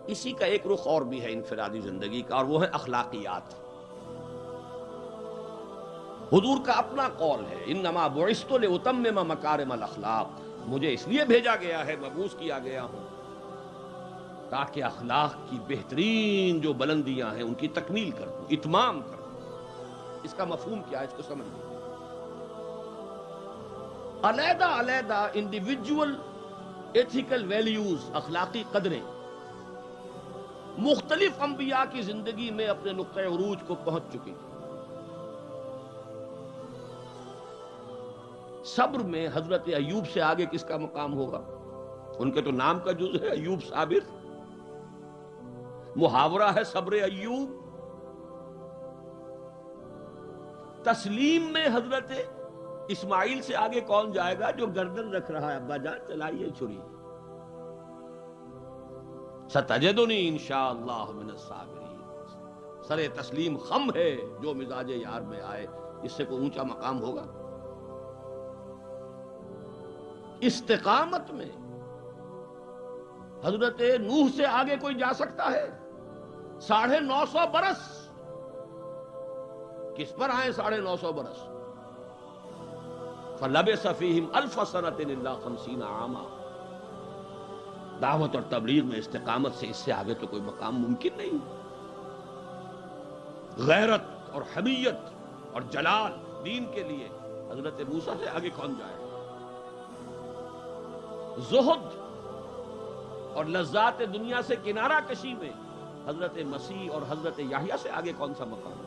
اسی کا ایک رخ اور بھی ہے انفرادی زندگی کا، اور وہ ہے اخلاقیات۔ حضور کا اپنا قول ہے، انما بعثت لاتمم مکارم الاخلاق، مجھے اس لیے بھیجا گیا ہے، مبعوث کیا گیا ہوں تاکہ اخلاق کی بہترین جو بلندیاں ہیں ان کی تکمیل کر دوں، اتمام کر دوں۔ اس کا مفہوم کیا ہے، اس کو سمجھ لیجیے۔ علیحدہ علیحدہ انڈیویجول ایتھیکل ویلیوز، اخلاقی قدریں مختلف انبیاء کی زندگی میں اپنے نقطۂ عروج کو پہنچ چکی تھی۔ صبر میں حضرت ایوب سے آگے کس کا مقام ہوگا؟ ان کے تو نام کا جز ہے ایوب صابر، محاورہ ہے صبر ایوب۔ تسلیم میں حضرت اسماعیل سے آگے کون جائے گا جو گردن رکھ رہا ہے، ابا جان چلائیے چھری، ستجدنی انشاءاللہ من الصابرین۔ سر تسلیم خم ہے جو مزاج یار میں آئے، اس سے کوئی اونچا مقام ہوگا؟ استقامت میں حضرت نوح سے آگے کوئی جا سکتا ہے؟ 950 برس کس پر آئے؟ 950 برس۔ فَلَبِثَ فِيهِمْ أَلْفَ سَنَةٍ إِلَّا 50 عاما۔ دعوت اور تبلیغ میں استقامت سے اس سے آگے تو کوئی مقام ممکن نہیں۔ غیرت اور حمیت اور جلال دین کے لیے حضرت موسیٰ سے آگے کون جائے؟ زہد اور لذات دنیا سے کنارہ کشی میں حضرت مسیح اور حضرت یحییٰ سے آگے کون سا مقام؟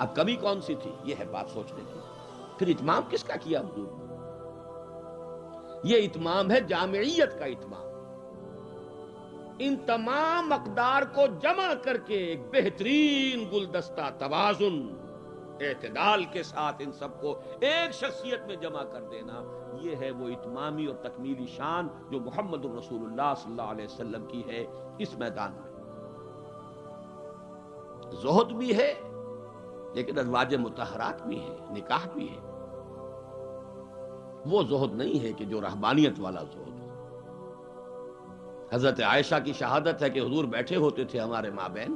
اب کمی کون سی تھی؟ یہ ہے بات سوچنے کی۔ پھر اتمام کس کا کیا حضور نے؟ یہ اتمام ہے جامعیت کا اتمام، ان تمام اقدار کو جمع کر کے ایک بہترین گلدستہ توازن اعتدال کے ساتھ ان سب کو ایک شخصیت میں جمع کر دینا، یہ ہے وہ اتمامی اور تکمیلی شان جو محمد الرسول اللہ صلی اللہ علیہ وسلم کی ہے اس میدان میں۔ زہد بھی ہے لیکن ازواج مطہرات بھی ہے، نکاح بھی ہے۔ وہ زہد نہیں ہے کہ جو رہبانیت والا زہد ہو۔ حضرت عائشہ کی شہادت ہے کہ حضور بیٹھے ہوتے تھے ہمارے مابین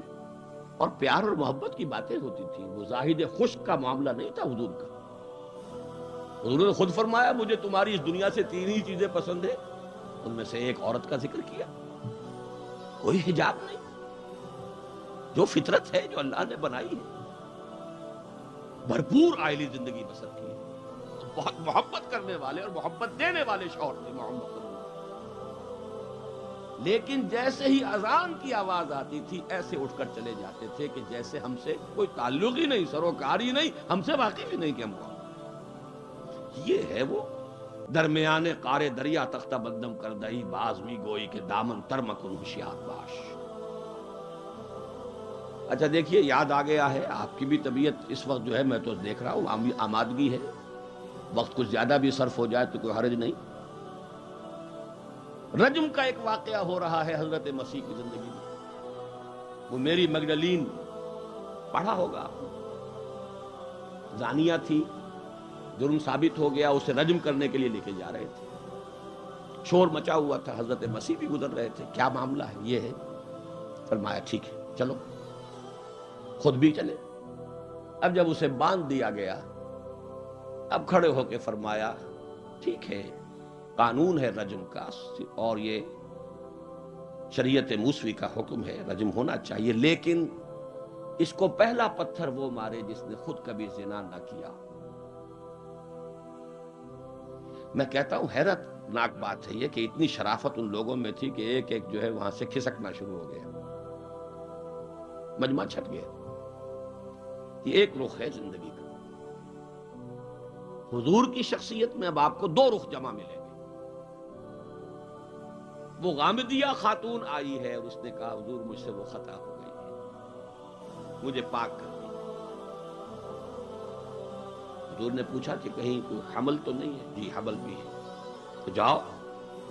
اور پیار اور محبت کی باتیں ہوتی تھی، وہ زاہد خشک کا معاملہ نہیں تھا حضور کا۔ حضور نے خود فرمایا مجھے تمہاری اس دنیا سے 3 ہی چیزیں پسند ہیں، ان میں سے ایک عورت کا ذکر کیا، کوئی حجاب نہیں، جو فطرت ہے جو اللہ نے بنائی ہے، بھرپور عائلی زندگی بسر کی ہے، بہت محبت کرنے والے اور محبت دینے والے شوہر تھے محمد صلی اللہ علیہ وسلم۔ لیکن جیسے ہی اذان کی آواز آتی تھی ایسے اٹھ کر چلے جاتے تھے کہ جیسے ہم سے کوئی تعلق ہی نہیں، سروکار ہی نہیں، ہم سے واقف ہی نہیں کہ ہم کون۔ یہ ہے وہ درمیان قار دریا تختہ بندم کردہی بازمی گوئی کے دامن ترمکن ہوشیار باش۔ اچھا دیکھیے یاد آ گیا ہے، آپ کی بھی طبیعت اس وقت جو ہے میں تو دیکھ رہا ہوں آمادگی ہے، وقت کچھ زیادہ بھی صرف ہو جائے تو کوئی حرج نہیں۔ رجم کا ایک واقعہ ہو رہا ہے حضرت مسیح کی زندگی میں، وہ میری مگدلین پڑھا ہوگا آپ نے، زانیہ تھی، جرم ثابت ہو گیا، اسے رجم کرنے کے لیے لے کے جا رہے تھے، شور مچا ہوا تھا، حضرت مسیح بھی گزر رہے تھے، کیا معاملہ ہے؟ یہ ہے، فرمایا ٹھیک ہے چلو، خود بھی چلے۔ اب جب اسے باندھ دیا گیا، اب کھڑے ہو کے فرمایا ٹھیک ہے قانون ہے رجم کا اور یہ شریعت موسوی کا حکم ہے، رجم ہونا چاہیے، لیکن اس کو پہلا پتھر وہ مارے جس نے خود کبھی زنا نہ کیا۔ میں کہتا ہوں حیرت ناک بات ہے یہ کہ اتنی شرافت ان لوگوں میں تھی کہ ایک ایک جو ہے وہاں سے کھسکنا شروع ہو گیا، مجمع چھٹ گیا۔ یہ ایک رخ ہے زندگی کا۔ حضور کی شخصیت میں اب آپ کو 2 رخ جمع ملیں گے۔ وہ غامدیہ خاتون آئی ہے اور اس نے کہا حضور مجھ سے وہ خطا ہو گئی ہے، مجھے پاک کر دی۔ حضور نے پوچھا کہ کہیں کوئی حمل تو نہیں ہے؟ جی حمل بھی ہے۔ تو جاؤ،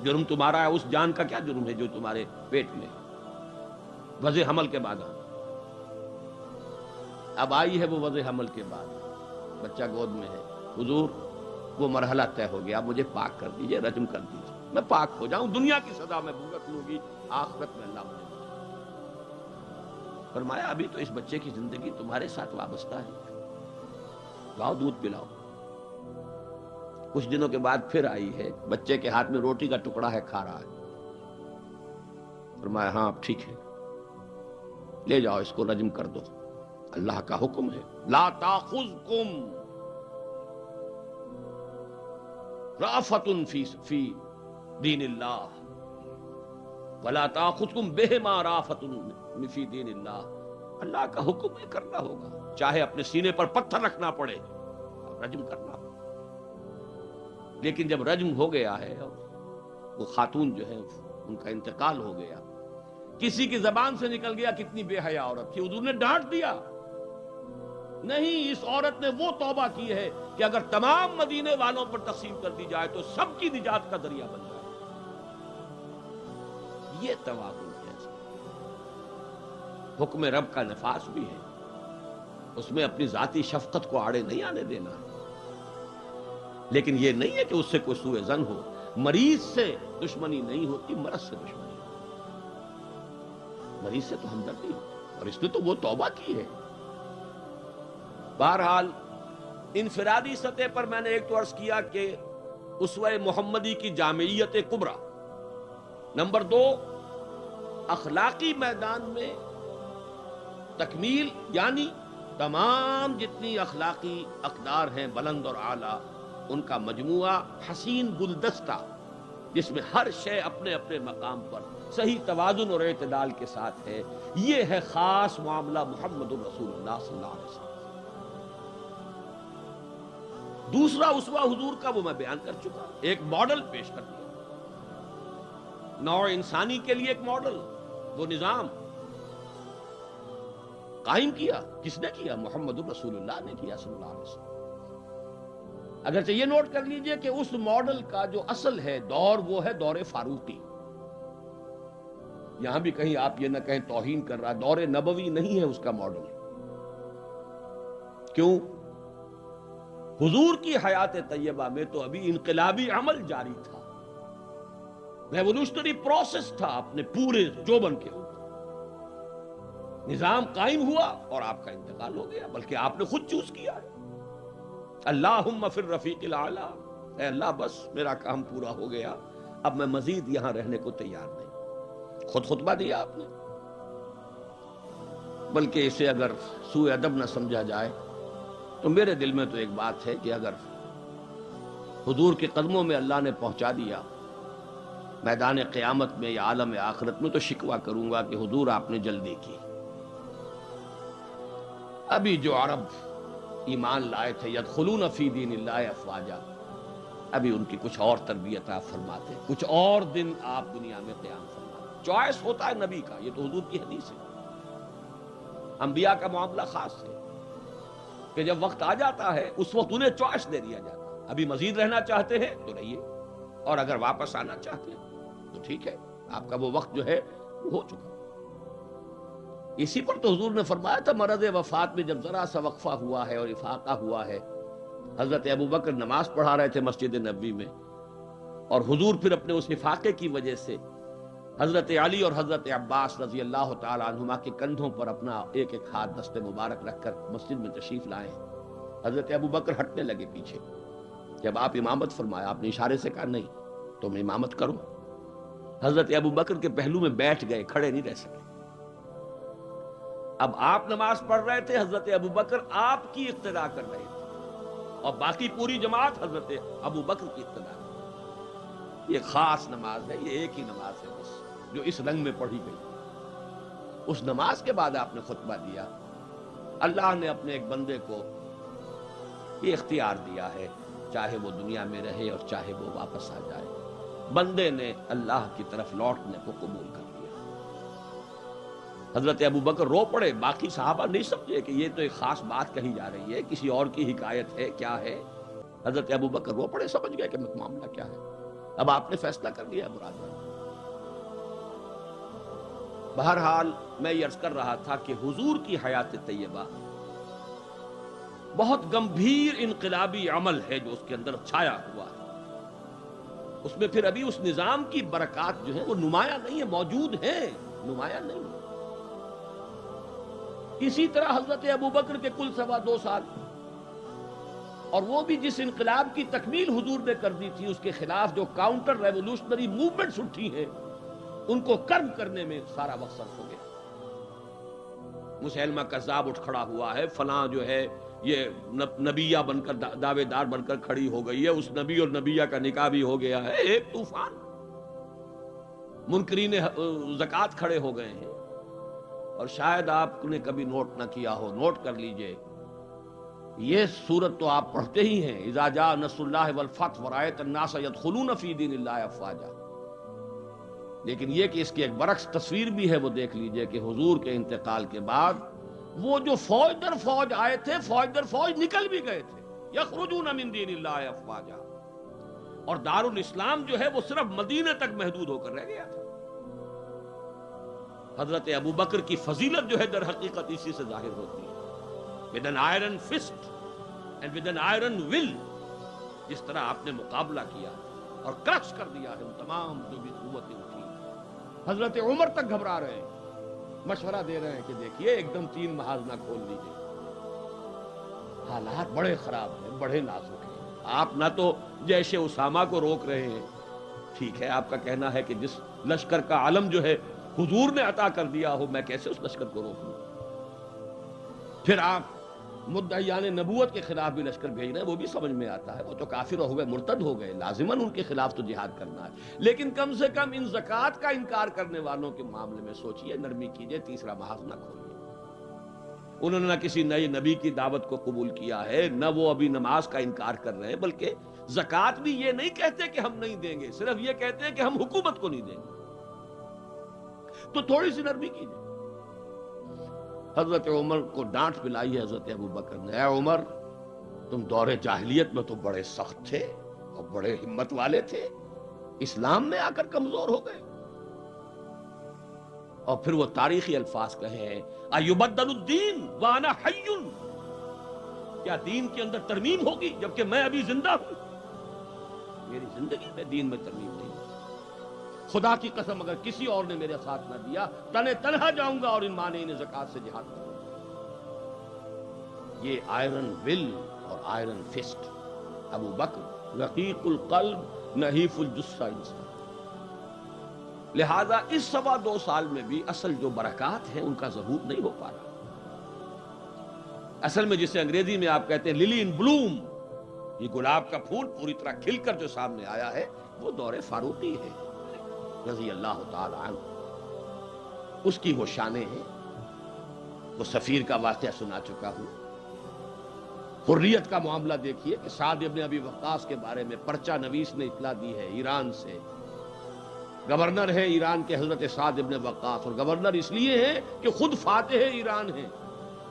جرم تمہارا ہے، اس جان کا کیا جرم ہے جو تمہارے پیٹ میں وضع حمل کے بعد آنا۔ اب آئی ہے وہ وضع حمل کے بعد، بچہ گود میں ہے، حضور وہ مرحلہ طے ہو گیا، اب مجھے پاک کر دیجئے، رجم کر دیجئے۔ میں پاک ہو جاؤں، دنیا کی سزا میں بھگت لوں گی، آخرت میں اللہ مجھے بچائے۔ فرمایا ابھی تو اس بچے کی زندگی تمہارے ساتھ وابستہ ہے، لاؤ دودھ پلاؤ۔ کچھ دنوں کے بعد پھر آئی ہے، بچے کے ہاتھ میں روٹی کا ٹکڑا ہے، کھا رہا ہے۔ فرمایا ہاں اب ٹھیک ہے، لے جاؤ اس کو رجم کر دو، اللہ کا حکم ہے۔ لا تاخذکم رافت فی دین اللہ ولا تاخذکم بہما رافت فی دین اللہ، اللہ کا حکم ہے، کرنا ہوگا، چاہے اپنے سینے پر پتھر رکھنا پڑے، رجم کرنا ہوگا۔ لیکن جب رجم ہو گیا ہے اور وہ خاتون جو ہے ان کا انتقال ہو گیا، کسی کی زبان سے نکل گیا کتنی بے حیا عورت تھی، حضور نے ڈانٹ دیا، نہیں، اس عورت نے وہ توبہ کی ہے کہ اگر تمام مدینے والوں پر تقسیم کر دی جائے تو سب کی نجات کا ذریعہ بن جائے۔ یہ توازن ہے، حکم رب کا نفاذ بھی ہے، اس میں اپنی ذاتی شفقت کو آڑے نہیں آنے دینا، لیکن یہ نہیں ہے کہ اس سے کوئی سوء ظن ہو۔ مریض سے دشمنی نہیں ہوتی، مرض سے دشمنی ہوتی، مریض سے تو ہمدردی ہوتی، اور اس نے تو وہ توبہ کی ہے۔ بہرحال انفرادی سطح پر میں نے ایک تو عرض کیا کہ اسوہ محمدی کی جامعیت کبریٰ، نمبر 2 اخلاقی میدان میں تکمیل، یعنی تمام جتنی اخلاقی اقدار ہیں بلند اور اعلیٰ، ان کا مجموعہ حسین گلدستہ، جس میں ہر شے اپنے اپنے مقام پر صحیح توازن اور اعتدال کے ساتھ ہے، یہ ہے خاص معاملہ محمد الرسول اللہ صلی اللہ علیہ وسلم۔ دوسرا اسوہ حضور کا وہ میں بیان کر چکا، ایک ماڈل پیش کر دیا، نوع انسانی کے لیے ایک ماڈل، وہ نظام قائم کیا، کس نے کیا؟ محمد الرسول اللہ نے کیا صلی اللہ علیہ وسلم۔ اگرچہ یہ نوٹ کر لیجئے کہ اس ماڈل کا جو اصل ہے دور، وہ ہے دور فاروقی، یہاں بھی کہیں آپ یہ نہ کہیں توہین کر رہا، دور نبوی نہیں ہے اس کا ماڈل۔ کیوں؟ حضور کی حیات طیبہ میں تو ابھی انقلابی عمل جاری تھا، ریولوشنری پروسیس تھا اپنے پورے جوبن کے اوپر، نظام قائم ہوا اور آپ کا انتقال ہو گیا، بلکہ آپ نے خود چوز کیا ہے۔ اللہم فی الرفیق الاعلی، اے اللہ بس میرا کام پورا ہو گیا، اب میں مزید یہاں رہنے کو تیار نہیں، خود خطبہ دیا آپ نے۔ بلکہ اسے اگر سوء ادب نہ سمجھا جائے تو میرے دل میں تو ایک بات ہے کہ اگر حضور کے قدموں میں اللہ نے پہنچا دیا میدان قیامت میں یا عالم آخرت میں، تو شکوہ کروں گا کہ حضور آپ نے جلدی کی۔ ابھی جو عرب ایمان لائے تھے یدخلون فی دین اللہ افواجا، ابھی ان کی کچھ اور تربیت آپ فرماتے، کچھ اور دن آپ دنیا میں قیام فرماتے۔ چوائس ہوتا ہے نبی کا، یہ تو حضور کی حدیث ہے۔ انبیاء کا معاملہ خاص ہے کہ جب وقت آ جاتا ہے اس وقت انہیں چوائس دے دیا جاتا ہے، ابھی مزید رہنا چاہتے ہیں تو رہیے، اور اگر واپس آنا چاہتے ہیں تو ٹھیک ہے، آپ کا وہ وقت جو ہے وہ ہو چکا۔ اسی پر تو حضور نے فرمایا تھا مرض وفات میں جب ذرا سا وقفہ ہوا ہے اور افاقہ ہوا ہے، حضرت ابوبکر نماز پڑھا رہے تھے مسجد نبوی میں، اور حضور پھر اپنے اس افاقے کی وجہ سے حضرت علی اور حضرت عباس رضی اللہ تعالی عنہما کے کندھوں پر اپنا ایک ایک ہاتھ دست مبارک رکھ کر مسجد میں تشریف لائے۔ حضرت ابوبکر ہٹنے لگے پیچھے، جب آپ امامت فرمایا آپ نے اشارے سے کہا نہیں تم امامت کرو۔ حضرت ابوبکر کے پہلو میں بیٹھ گئے، کھڑے نہیں رہ سکے۔ اب آپ نماز پڑھ رہے تھے، حضرت ابوبکر آپ کی اقتدا کر رہے تھے، اور باقی پوری جماعت حضرت ابوبکر کی اقتدا کر رہی تھی۔ یہ خاص نماز ہے، یہ ایک ہی نماز ہے بس جو اس رنگ میں پڑھی گئی۔ اس نماز کے بعد آپ نے خطبہ دیا۔ اللہ نے اپنے ایک بندے کو یہ اختیار دیا ہے، چاہے وہ دنیا میں رہے اور چاہے وہ واپس آ جائے، بندے نے اللہ کی طرف لوٹنے کو قبول کر لیا۔ حضرت ابوبکر رو پڑے، باقی صحابہ نہیں سمجھے کہ یہ تو ایک خاص بات کہی جا رہی ہے، کسی اور کی حکایت ہے، کیا ہے۔ حضرت ابوبکر رو پڑے، سمجھ گئے کہ معاملہ کیا ہے۔ اب آپ نے فیصلہ کر لیا برادر۔ بہرحال میں یہ عرض کر رہا تھا کہ حضور کی حیات طیبہ بہت گمبھیر انقلابی عمل ہے جو اس کے اندر چھایا ہوا ہے۔ اس میں پھر ابھی اس نظام کی برکات جو ہیں وہ نمایاں نہیں ہے، موجود ہیں، نمایاں نہیں ہے۔ اسی طرح حضرت ابوبکر کے کل 2.25 سال، اور وہ بھی جس انقلاب کی تکمیل حضور نے کر دی تھی، اس کے خلاف جو کاؤنٹر ریولوشنری موومنٹس اٹھی ہیں ان کو کرم کرنے میں سارا وقت صرف ہو گیا۔ مسیلمہ کذاب اٹھ کھڑا ہوا ہے، فلاں جو ہے یہ نبیہ بن کر دعوے دار بن کر کھڑی ہو گئی ہے، اس نبی اور نبیہ کا نکاح بھی ہو گیا ہے، ایک طوفان۔ منکرین زکوٰۃ کھڑے ہو گئے ہیں، اور شاید آپ نے کبھی نوٹ نہ کیا ہو، نوٹ کر لیجئے، یہ سورت تو آپ پڑھتے ہی ہیں، اذا جاء نصر اللہ والفتح ورأیت الناس يدخلون فی دین اللہ افواجا، لیکن یہ کہ اس کی ایک برعکس تصویر بھی ہے، وہ دیکھ لیجئے کہ حضور کے انتقال کے بعد وہ جو فوج در فوج آئے تھے، فوج در فوج نکل بھی گئے تھے، یخرجون من دین اللہ افواجا، اور دارالاسلام جو ہے وہ صرف مدینے تک محدود ہو کر رہ گیا تھا۔ حضرت ابوبکر کی فضیلت جو ہے در حقیقت اسی سے ظاہر ہوتی ہے، with an iron fist and with an iron will، جس طرح آپ نے مقابلہ کیا اور کرش کر دیا ہے ان تمام جو بھی قوتیں اٹھی۔ حضرت عمر تک گھبرا رہے ہیں، مشورہ دے رہے ہیں کہ دیکھیے ایک دم 3 محاذ نہ کھول لیجیے، حالات بڑے خراب ہیں، بڑے نازک ہیں، آپ نہ تو جیش اسامہ کو روک رہے ہیں، ٹھیک ہے آپ کا کہنا ہے کہ جس لشکر کا علم جو ہے حضور نے عطا کر دیا ہو، میں کیسے اس لشکر کو روکوں؟ پھر آپ مدعیان نبوت کے خلاف بھی لشکر بھیج رہے ہیں، وہ بھی سمجھ میں آتا ہے، وہ تو کافر ہو گئے، مرتد ہو گئے، لازماً ان کے خلاف تو جہاد کرنا ہے، لیکن کم سے کم ان زکوٰۃ کا انکار کرنے والوں کے معاملے میں سوچئے، نرمی کیجئے، تیسرا محاذ نہ کھولیے۔ انہوں نے نہ کسی نئے نبی کی دعوت کو قبول کیا ہے، نہ وہ ابھی نماز کا انکار کر رہے ہیں، بلکہ زکوٰۃ بھی یہ نہیں کہتے کہ ہم نہیں دیں گے، صرف یہ کہتے ہیں کہ ہم حکومت کو نہیں دیں گے، تو تھوڑی سی نرمی کیجئے۔ حضرت عمر کو ڈانٹ پلائی ہے حضرت ابوبکر نے، اے عمر تم دور جاہلیت میں تو بڑے سخت تھے اور بڑے ہمت والے تھے، اسلام میں آ کر کمزور ہو گئے۔ اور پھر وہ تاریخی الفاظ کہے ہیں، ایبدل الدین وانا حی، کیا دین کے اندر ترمیم ہوگی جبکہ میں ابھی زندہ ہوں؟ میری زندگی میں دین میں ترمیم نہیں، خدا کی قسم اگر کسی اور نے میرے ساتھ نہ دیا تنہا جاؤں گا اور ان مانعین زکوٰۃ سے جہاد کروں گا۔ یہ آئرن ول اور آئرن فسٹ، ابو بکر رقیق القلب نحیف الجثہ انسان۔ لہذا اس 2.25 سال میں بھی اصل جو برکات ہیں ان کا ظہور نہیں ہو پا رہا۔ اصل میں جسے انگریزی میں آپ کہتے ہیں للی ان بلوم، یہ گلاب کا پھول پوری طرح کھل کر جو سامنے آیا ہے وہ دور فاروقی ہے رضی اللہ تعالی عنہ، اس کی وہ شانیں ہیں۔ وہ سفیر کا واقعہ سنا چکا ہوں، حریت کا معاملہ دیکھیے کہ سعد ابن ابی وقاص کے بارے میں پرچہ نویس نے اطلاع دی ہے ایران سے، گورنر ہے ایران کے حضرت سعد ابن وقاص، اور گورنر اس لیے ہے کہ خود فاتح ایران ہیں،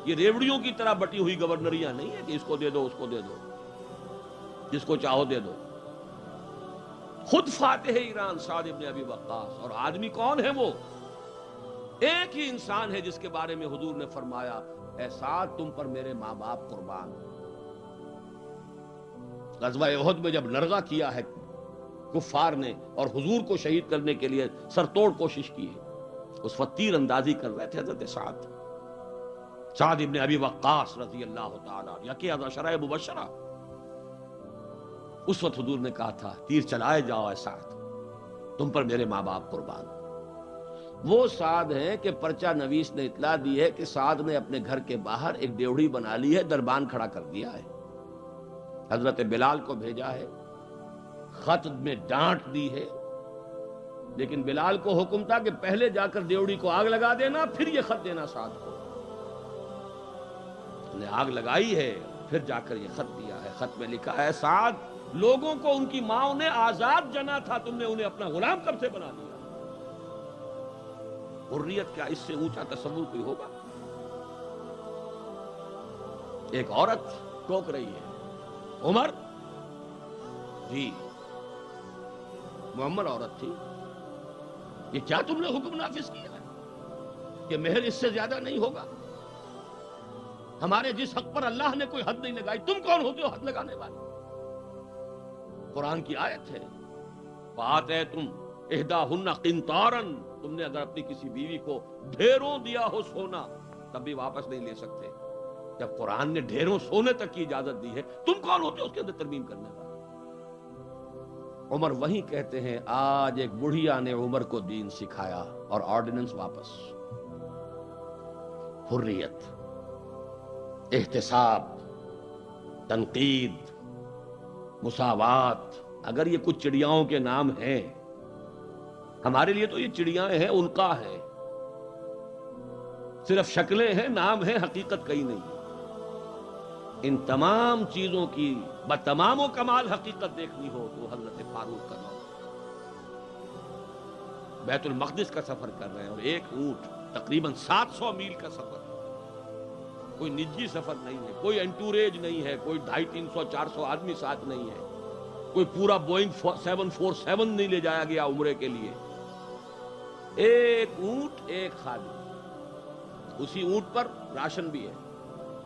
یہ ریوڑیوں کی طرح بٹی ہوئی گورنریاں نہیں ہیں کہ اس کو دے دو اس کو دے دو، جس کو چاہو دے دو، خود فاتح ایران سعد ابن ابی وقاص۔ اور آدمی کون ہے وہ؟ ایک ہی انسان ہے جس کے بارے میں حضور نے فرمایا اے سعد تم پر میرے ماں باپ قربان۔ غزوہ احد میں جب نرغہ کیا ہے کفار نے اور حضور کو شہید کرنے کے لیے سرتوڑ کوشش کی ہے، اس وقت تیر اندازی کر رہے تھے حضرت سعد ابن ابی وقاص رضی اللہ تعالیٰ یکی از عشرہ مبشرہ۔ اس وقت حضور نے کہا تھا تیر چلائے جاؤ اے سعد، تم پر میرے ماں باپ قربان۔ وہ سعد ہیں کہ پرچہ نویس نے اطلاع دی ہے کہ سعد نے اپنے گھر کے باہر ایک ڈیوڑی بنا لی ہے، دربان کھڑا کر دیا ہے، حضرت بلال کو بھیجا ہے، خط میں ڈانٹ دی ہے، لیکن بلال کو حکم تھا کہ پہلے جا کر ڈیوڑی کو آگ لگا دینا پھر یہ خط دینا سعد کو۔ نے آگ لگائی ہے پھر جا کر یہ خط دیا ہے، خط میں لکھا ہے سعد لوگوں کو ان کی ماں نے آزاد جنا تھا، تم نے انہیں اپنا غلام کب سے بنا دیا۔ حریت کیا اس سے اونچا تصور کوئی ہوگا؟ ایک عورت ٹوک رہی ہے، عمر جی محمد عورت تھی، یہ کیا تم نے حکم نافذ کیا ہے کہ مہر اس سے زیادہ نہیں ہوگا؟ ہمارے جس حق پر اللہ نے کوئی حد نہیں لگائی، تم کون ہوتے ہو حد لگانے والے؟ قرآن کی آیت ہے فآتیتم احداہن قنطارا، تم نے اگر اپنی کسی بیوی کو ڈھیروں دیا ہو سونا تب بھی واپس نہیں لے سکتے۔ جب قرآن نے ڈھیروں سونے تک کی اجازت دی ہے، تم کون ہوتے اس کے اندر ترمیم کرنے والے؟ عمر وہیں کہتے ہیں آج ایک بڑھیا نے عمر کو دین سکھایا اور آرڈیننس واپس۔ حریت، احتساب، تنقید، مساوات، اگر یہ کچھ چڑیاؤں کے نام ہیں، ہمارے لیے تو یہ چڑیاں ہیں، ان کا ہے، صرف شکلیں ہیں، نام ہیں، حقیقت کہیں نہیں۔ ان تمام چیزوں کی بتمام و کمال حقیقت دیکھنی ہو تو حضرت فاروق کا نام۔ بیت المقدس کا سفر کر رہے ہیں اور ایک اونٹ تقریباً 700 میل کا سفر، کوئی نجی سفر نہیں ہے، کوئی انٹوریج نہیں ہے، کوئی 250 300 400 آدمی ساتھ نہیں ہے، کوئی پورا بوئنگ 747 نہیں لے جایا گیا عمرے کے لیے، ایک اونٹ ایک خادم، اسی اونٹ پر راشن بھی ہے،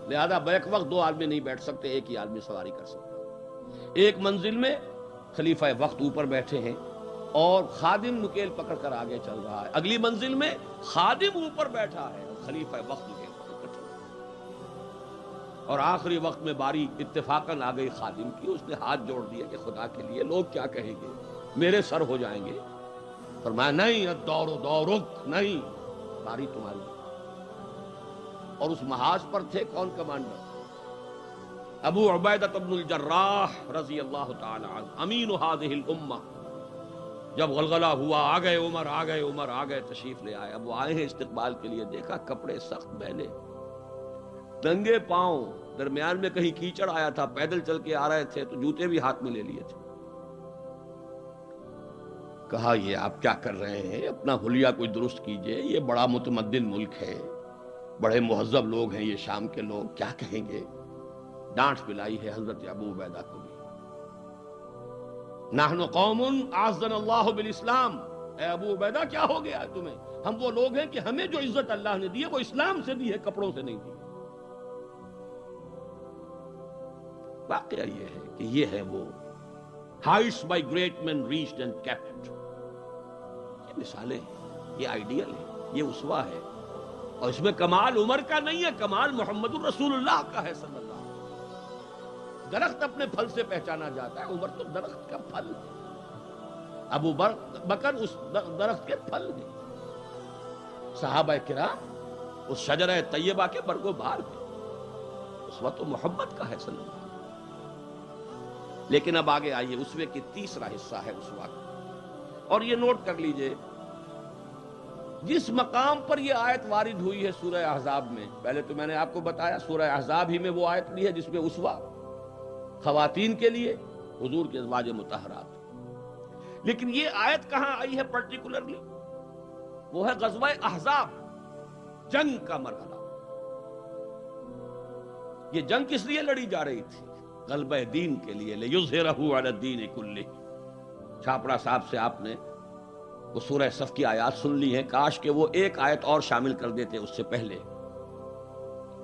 لہذا بیک وقت 2 آدمی نہیں بیٹھ سکتے، ایک ہی آدمی سواری کر سکتا۔ ایک منزل میں خلیفہ وقت اوپر بیٹھے ہیں اور خادم نکیل پکڑ کر آگے چل رہا ہے، اگلی منزل میں خادم اوپر بیٹھا ہے اور خلیفہ وقت نکیل پکڑ کر چل رہا ہے، اور آخری وقت میں باری اتفاقاً آ گئی خادم کی، اس نے ہاتھ جوڑ دیا کہ خدا کے لیے لوگ کیا کہیں گے، میرے سر ہو جائیں گے۔ فرمایا نہیں، الدور دورک، نہیں، باری تمہاری۔ اور اس محاذ پر تھے کون کمانڈر؟ ابو عبیدہ بن الجراح رضی اللہ تعالی عنہ، امین هذه الامہ۔ جب غلغلہ ہوا، آ گئے عمر، آ گئے عمر، آ گئے، تشریف لے آئے۔ اب وہ آئے ہیں استقبال کے لیے، دیکھا کپڑے سخت میلے، ننگے پاؤں، درمیان میں کہیں کیچڑ آیا تھا، پیدل چل کے آ رہے تھے تو جوتے بھی ہاتھ میں لے لیے تھے۔ کہا یہ آپ کیا کر رہے ہیں، اپنا حلیہ کوئی درست کیجئے، یہ بڑا متمدن ملک ہے، بڑے مہذب لوگ ہیں یہ شام کے لوگ، کیا کہیں گے؟ ڈانٹ پلائی ہے حضرت ابو عبیدہ کو بھی۔ نحن قوم اعزنا اللہ بالاسلام، اے ابو عبیدہ کیا ہو گیا تمہیں؟ ہم وہ لوگ ہیں کہ ہمیں جو عزت اللہ نے دی ہے وہ اسلام سے دی ہے، کپڑوں سے نہیں دی۔ واقعہ یہ ہے کہ یہ ہے وہ heights by great man reached and kept, یہ مثالیں ہیں، یہ آئیڈیل ہے، یہ اسوہ ہے، اور اس میں کمال عمر کا نہیں ہے، کمال محمد الرسول اللہ کا ہے صلی اللہ علیہ وسلم۔ درخت اپنے پھل سے پہچانا جاتا ہے، عمر تو درخت کا پھل ہے، ابو بکر اس درخت کے پھل ہیں، صحابہ کرام اس شجرہ طیبہ کے برگ و بار ہیں، اس وقت تو محبت کا ہے صلی اللہ علیہ وسلم۔ لیکن اب آگے آئیے، اسوے کی تیسرا حصہ ہے اسوہ کا، اور یہ نوٹ کر لیجئے، جس مقام پر یہ آیت وارد ہوئی ہے سورہ احزاب میں، پہلے تو میں نے آپ کو بتایا سورہ احزاب ہی میں وہ آیت لی ہے جس میں اسوہ خواتین کے لیے حضور کے ازواج مطہرات، لیکن یہ آیت کہاں آئی ہے پرٹیکولرلی؟ وہ ہے غزوہ احزاب، جنگ کا مرحلہ۔ یہ جنگ کس لیے لڑی جا رہی تھی؟ غلبہ دین کے لیے، لِیُظْهِرَهُ عَلَى الدِّینِ كُلِّهِ۔ چھاپڑا صاحب سے آپ نے وہ سورہ صف کی آیات سن لی ہیں، کاش کہ وہ ایک آیت اور شامل کر دیتے اس سے پہلے،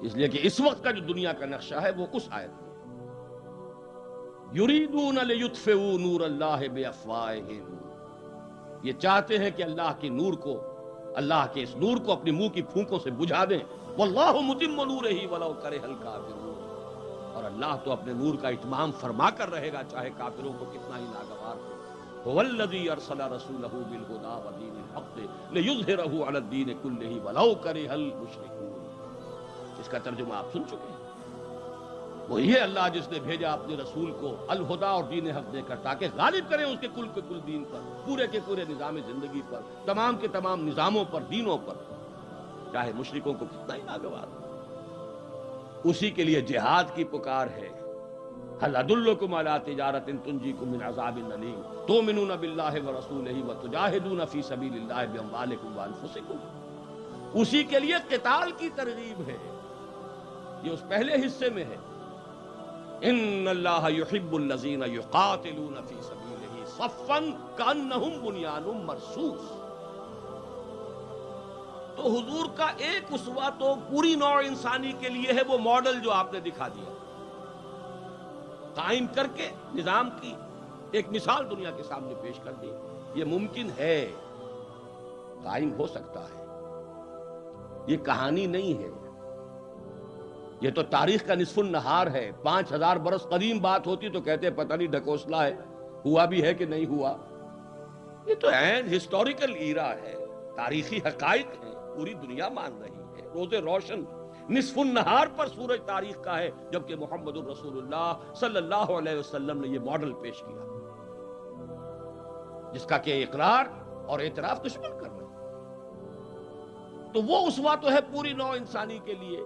اس لیے کہ اس وقت کا جو دنیا کا نقشہ ہے وہ اس آیت میں، یریدون لیطفئوا نور اللہ بافواہہم، یہ چاہتے ہیں کہ اللہ کے نور کو، اللہ کے اس نور کو اپنی منہ کی پھونکوں سے بجھا دیں، واللہ متم نورہ ولو کرہ الکافرون، اور اللہ تو اپنے نور کا اتمام فرما کر رہے گا چاہے کافروں کو کتنا ہی ناگوار ہو۔ هو الذی ارسل رسولہ بالہدی ودین الحق لیظہرہ علی الدین کلہ ولو کرہ المشرکون۔ اس کا ترجمہ آپ سن چکے ہیں، وہی ہے اللہ جس نے بھیجا اپنے رسول کو الہدا اور دین حق دے کر تاکہ غالب کریں اس کے کل کے کل دین پر، پورے کے پورے نظام زندگی پر، تمام کے تمام نظاموں پر، دینوں پر، چاہے مشرکوں کو کتنا ہی ناگوار ہو۔ اسی کے لیے جہاد کی پکار ہے، هل ادلکم علی تجارۃ تنجیکم من عذاب الیم تؤمنون باللہ ورسولہ وتجاہدون فی سبیل اللہ باموالکم وانفسکم۔ اسی کے لیے قتال کی ترغیب ہے، یہ اس پہلے حصے میں ہے، ان اللہ یحب الذین یقاتلون فی سبیلہ صفا کانہم بنیان مرصوص۔ تو حضور کا ایک اسوہ تو پوری نوع انسانی کے لیے ہے، وہ ماڈل جو آپ نے دکھا دیا، قائم کر کے نظام کی ایک مثال دنیا کے سامنے پیش کر دی. یہ ممکن ہے، قائم ہو سکتا ہے، یہ کہانی نہیں ہے، یہ تو تاریخ کا نصف النہار ہے. 5000 برس قدیم بات ہوتی تو کہتے پتہ نہیں ڈھکوسلا ہے، ہوا بھی ہے کہ نہیں ہوا. یہ تو عین ہسٹوریکل ایرا ہے، تاریخی حقائق ہیں، پوری دنیا مان رہی ہے. روز روشن نصف النہار پر سورج تاریخ کا ہے، جبکہ محمد الرسول اللہ صلی اللہ علیہ وسلم نے یہ ماڈل پیش کیا جس کا کہ اقرار اور اعتراف دشمن کر رہے ہیں. تو وہ اسوہ تو ہے پوری نوع انسانی کے لیے.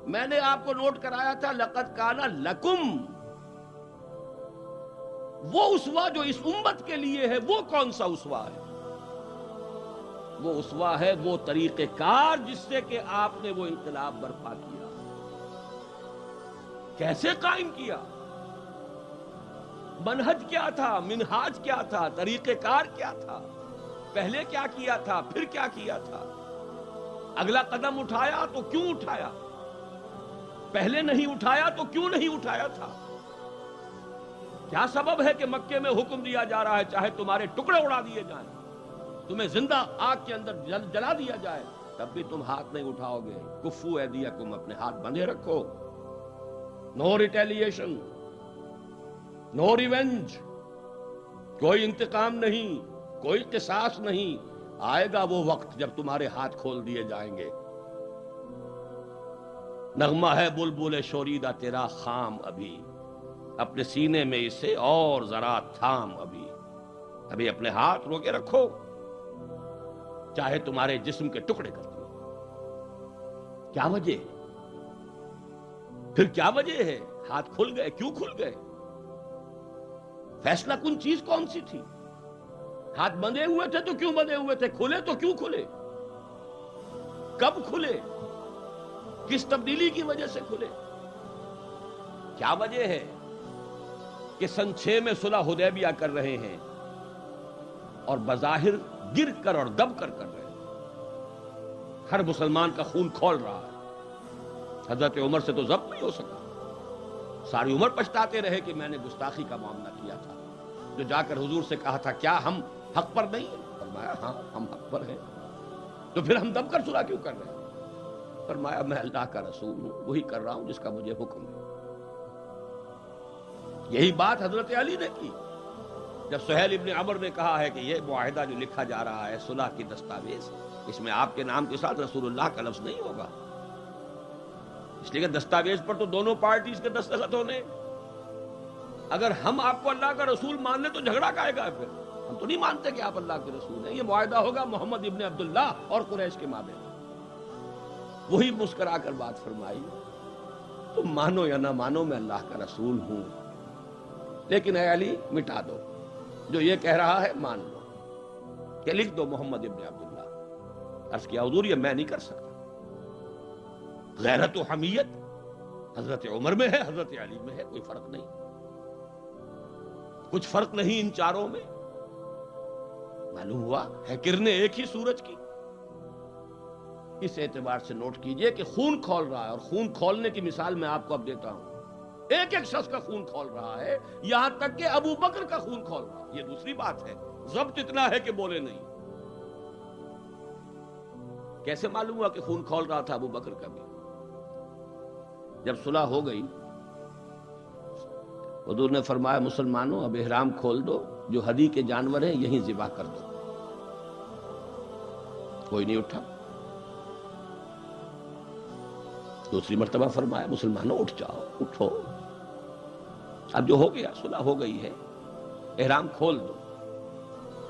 میں نے آپ کو نوٹ کرایا تھا لقد کان لکم، وہ اسوہ جو اس امت کے لیے ہے وہ کون سا اسوہ ہے؟ وہ اسوہ ہے وہ طریقہ کار جس سے کہ آپ نے وہ انقلاب برپا کیا. کیسے قائم کیا؟ منہج کیا تھا، منہاج کیا تھا، طریقہ کار کیا تھا، پہلے کیا کیا تھا، پھر کیا کیا تھا، اگلا قدم اٹھایا تو کیوں اٹھایا، پہلے نہیں اٹھایا تو کیوں نہیں اٹھایا تھا. کیا سبب ہے کہ مکے میں حکم دیا جا رہا ہے چاہے تمہارے ٹکڑے اڑا دیے جائیں، تمہیں زندہ آگ کے اندر جلا دیا جائے، تب بھی تم ہاتھ نہیں اٹھاؤ گے. کفو ایدیکم، اپنے ہاتھ بندھے رکھو. نو ریٹیلیشن، نو ریونج، کوئی انتقام نہیں، کوئی قصاص نہیں. آئے گا وہ وقت جب تمہارے ہاتھ کھول دیے جائیں گے. نغمہ ہے بلبل شوریدہ تیرا خام ابھی، اپنے سینے میں اسے اور ذرا تھام ابھی. ابھی اپنے ہاتھ رو کے رکھو، چاہے تمہارے جسم کے ٹکڑے کر دو. کیا وجہ؟ پھر کیا وجہ ہے؟ ہاتھ کھل گئے، کیوں کھل گئے؟ فیصلہ کن چیز کون سی تھی؟ ہاتھ بندھے ہوئے تھے تو کیوں بندھے ہوئے تھے؟ کھلے تو کیوں کھلے؟ کب کھلے؟ کس تبدیلی کی وجہ سے کھلے؟ کیا وجہ ہے کہ سن 6 میں صلح حدیبیہ کر رہے ہیں اور بظاہر گر کر اور دب کر رہے ہیں؟ ہر مسلمان کا خون کھول رہا ہے. حضرت عمر سے تو ضبط نہیں ہو سکا. ساری عمر پچھتاتے رہے کہ میں نے گستاخی کا معاملہ کیا تھا. جو جا کر حضور سے کہا تھا کیا ہم حق پر نہیں ہیں؟ فرمایا ہاں ہم حق پر ہیں. تو پھر ہم دب کر صلح کیوں کر رہے ہیں؟ فرمایا میں اللہ کا رسول ہوں، وہی کر رہا ہوں جس کا مجھے حکم ہے. یہی بات حضرت علی نے کی جب سہیل ابن عمر نے کہا ہے کہ یہ معاہدہ جو لکھا جا رہا ہے صلح کی دستاویز، اس میں آپ کے نام کے ساتھ رسول اللہ کا لفظ نہیں ہوگا، اس لیے کہ دستاویز پر تو دونوں پارٹیز کے دستخط ہونے. اگر ہم آپ کو اللہ کا رسول مان لیں تو جھگڑا کائے گا؟ پھر ہم تو نہیں مانتے کہ آپ اللہ کے رسول ہیں. یہ معاہدہ ہوگا محمد ابن عبداللہ اور قریش کے مابین. وہی مسکرا کر بات فرمائی، تم مانو یا نہ مانو میں اللہ کا رسول ہوں، لیکن اے علی مٹا دو جو یہ کہہ رہا ہے، مان لو کہ لکھ دو محمد ابن عبداللہ. عرض کیا حضور یہ میں نہیں کر سکتا. غیرت و حمیت حضرت عمر میں ہے، حضرت علی میں ہے، کوئی فرق نہیں. کچھ فرق نہیں ان چاروں میں. معلوم ہوا ہے کرنے ایک ہی سورج کی. اس اعتبار سے نوٹ کیجئے کہ خون کھول رہا ہے، اور خون کھولنے کی مثال میں آپ کو اب دیتا ہوں. ایک ایک شخص کا خون کھول رہا ہے، یہاں تک کہ ابو بکر کا خون کھول رہا ہے. یہ دوسری بات ہے، ضبط اتنا ہے کہ بولے نہیں. کیسے معلوم ہوا کہ خون کھول رہا تھا ابو بکر کا بھی؟ جب صلح ہو گئی حضور نے فرمایا مسلمانوں اب احرام کھول دو، جو ہدی کے جانور ہیں یہیں ذبح کر دو. کوئی نہیں اٹھا. دوسری مرتبہ فرمایا مسلمانوں اٹھ جاؤ، اٹھو، اب جو ہو گیا صلح ہو گئی ہے، احرام کھول دو.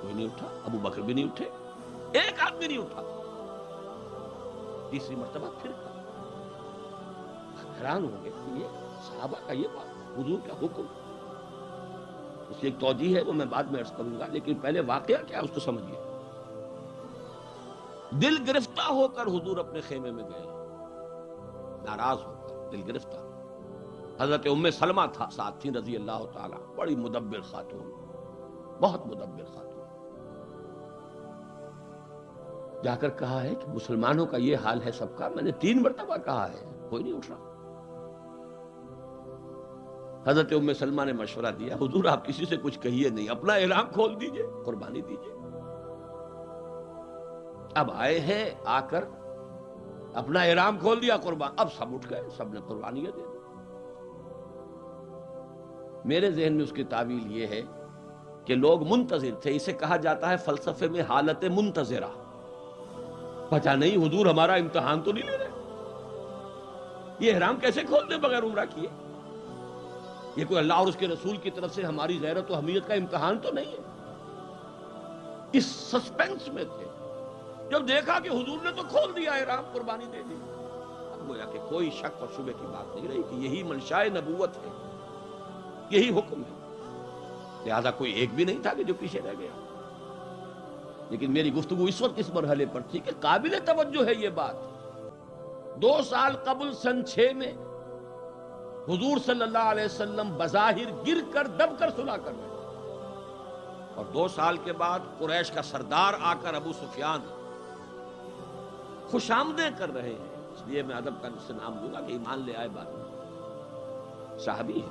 کوئی نہیں اٹھا. ابو بکر بھی نہیں اٹھے، ایک آدمی نہیں اٹھا. تیسری مرتبہ پھر کہا. حیران ہو گئے کہ یہ صحابہ کا یہ بات، حضور کا حکم. اس کی ایک توجیہ ہے وہ میں بعد میں عرض کروں گا، لیکن پہلے واقعہ کیا اس کو سمجھیے. دل گرفتہ ہو کر حضور اپنے خیمے میں گئے، ناراض ہو کر، دل گرفتہ. حضرت ام سلمہ تھا ساتھ تھی رضی اللہ تعالی، بڑی مدبر خاتون، بہت مدبر خاتون. جا کر کہا ہے کہ مسلمانوں کا یہ حال ہے سب کا. میں نے 3 مرتبہ کہا ہے، کوئی نہیں اٹھ رہا. حضرت ام سلمہ نے مشورہ دیا، حضور آپ کسی سے کچھ کہیے نہیں، اپنا احرام کھول دیجئے، قربانی دیجئے۔ اب آئے ہیں، آ کر اپنا احرام کھول دیا، قربان، اب سب اٹھ گئے، سب نے قربانیاں دے دی۔ میرے ذہن میں اس کی تعویل یہ ہے کہ لوگ منتظر تھے، اسے کہا جاتا ہے فلسفے میں حالت منتظرہ، پتہ نہیں حضور ہمارا امتحان تو نہیں لے رہے، یہ احرام کیسے کھول دیں بغیر عمرہ کیے؟ یہ کوئی اللہ اور اس کے رسول کی طرف سے ہماری غیرت و حمیت کا امتحان تو نہیں ہے؟ اس سسپینس میں تھے، جب دیکھا کہ حضور نے تو کھول دیا احرام، قربانی دے دی، اب گویا کہ کوئی شک اور شبہ کی بات نہیں رہی کہ یہی منشاء نبوت ہے، یہی حکم ہے، لہذا کوئی ایک بھی نہیں تھا کہ جو پیچھے رہ گیا۔ لیکن میری گفتگو اس وقت اس مرحلے پر تھی کہ قابل توجہ ہے یہ بات، 2 سال قبل سن 6 میں حضور صلی اللہ علیہ وسلم بظاہر گر کر دب کر صلح کر رہے ہیں، اور 2 سال کے بعد قریش کا سردار آ کر ابو سفیان خوش آمدیں کر رہے ہیں، اس لیے میں ادب کا سے نام دوں گا کہ ایمان لے آئے بعد میں، صحابی ہے،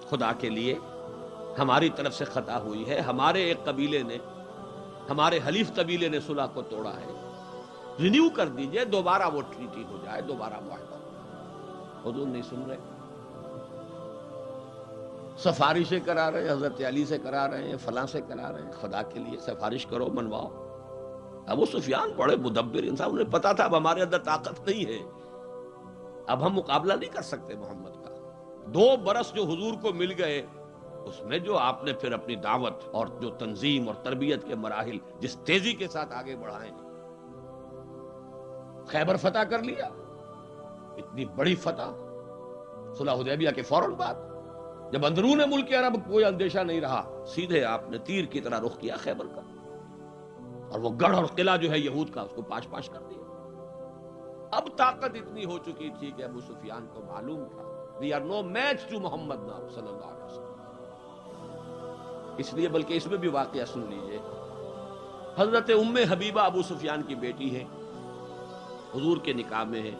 خدا کے لیے ہماری طرف سے خطا ہوئی ہے، ہمارے ایک قبیلے نے، ہمارے حلیف قبیلے نے صلح کو توڑا ہے، رینیو کر دیجئے، دوبارہ وہ ٹریٹی ہو جائے، دوبارہ معاہدہ۔ حضور نہیں سن رہے، سفارشیں کرا رہے ہیں، حضرت علی سے کرا رہے ہیں، فلاں سے کرا رہے ہیں، خدا کے لیے سفارش کرو، منواؤ۔ ابو سفیان بڑے مدبر انسان، انہیں پتا تھا اب ہمارے اندر طاقت نہیں ہے، اب ہم مقابلہ نہیں کر سکتے محمد کا۔ 2 برس جو حضور کو مل گئے، اس میں جو آپ نے پھر اپنی دعوت اور جو تنظیم اور تربیت کے مراحل جس تیزی کے ساتھ آگے بڑھائے، خیبر فتح کر لیا، اتنی بڑی فتح، صلح حدیبیہ کے فوراً بعد، جب اندرون ملک عرب کوئی اندیشہ نہیں رہا، سیدھے آپ نے تیر کی طرح رخ کیا خیبر کا، اور وہ گڑھ اور قلعہ جو ہے یہود کا، اس کو پاش پاش کر دیا۔ اب طاقت اتنی ہو چکی تھی کہ ابو سفیان کو معلوم تھا we are no match to محمد نام صلی اللہ علیہ وسلم۔ اس لیے بلکہ اس میں بھی واقعہ سن لیجئے، حضرت ام حبیبہ ابو سفیان کی بیٹی ہے، حضور کے نکاح میں ہے،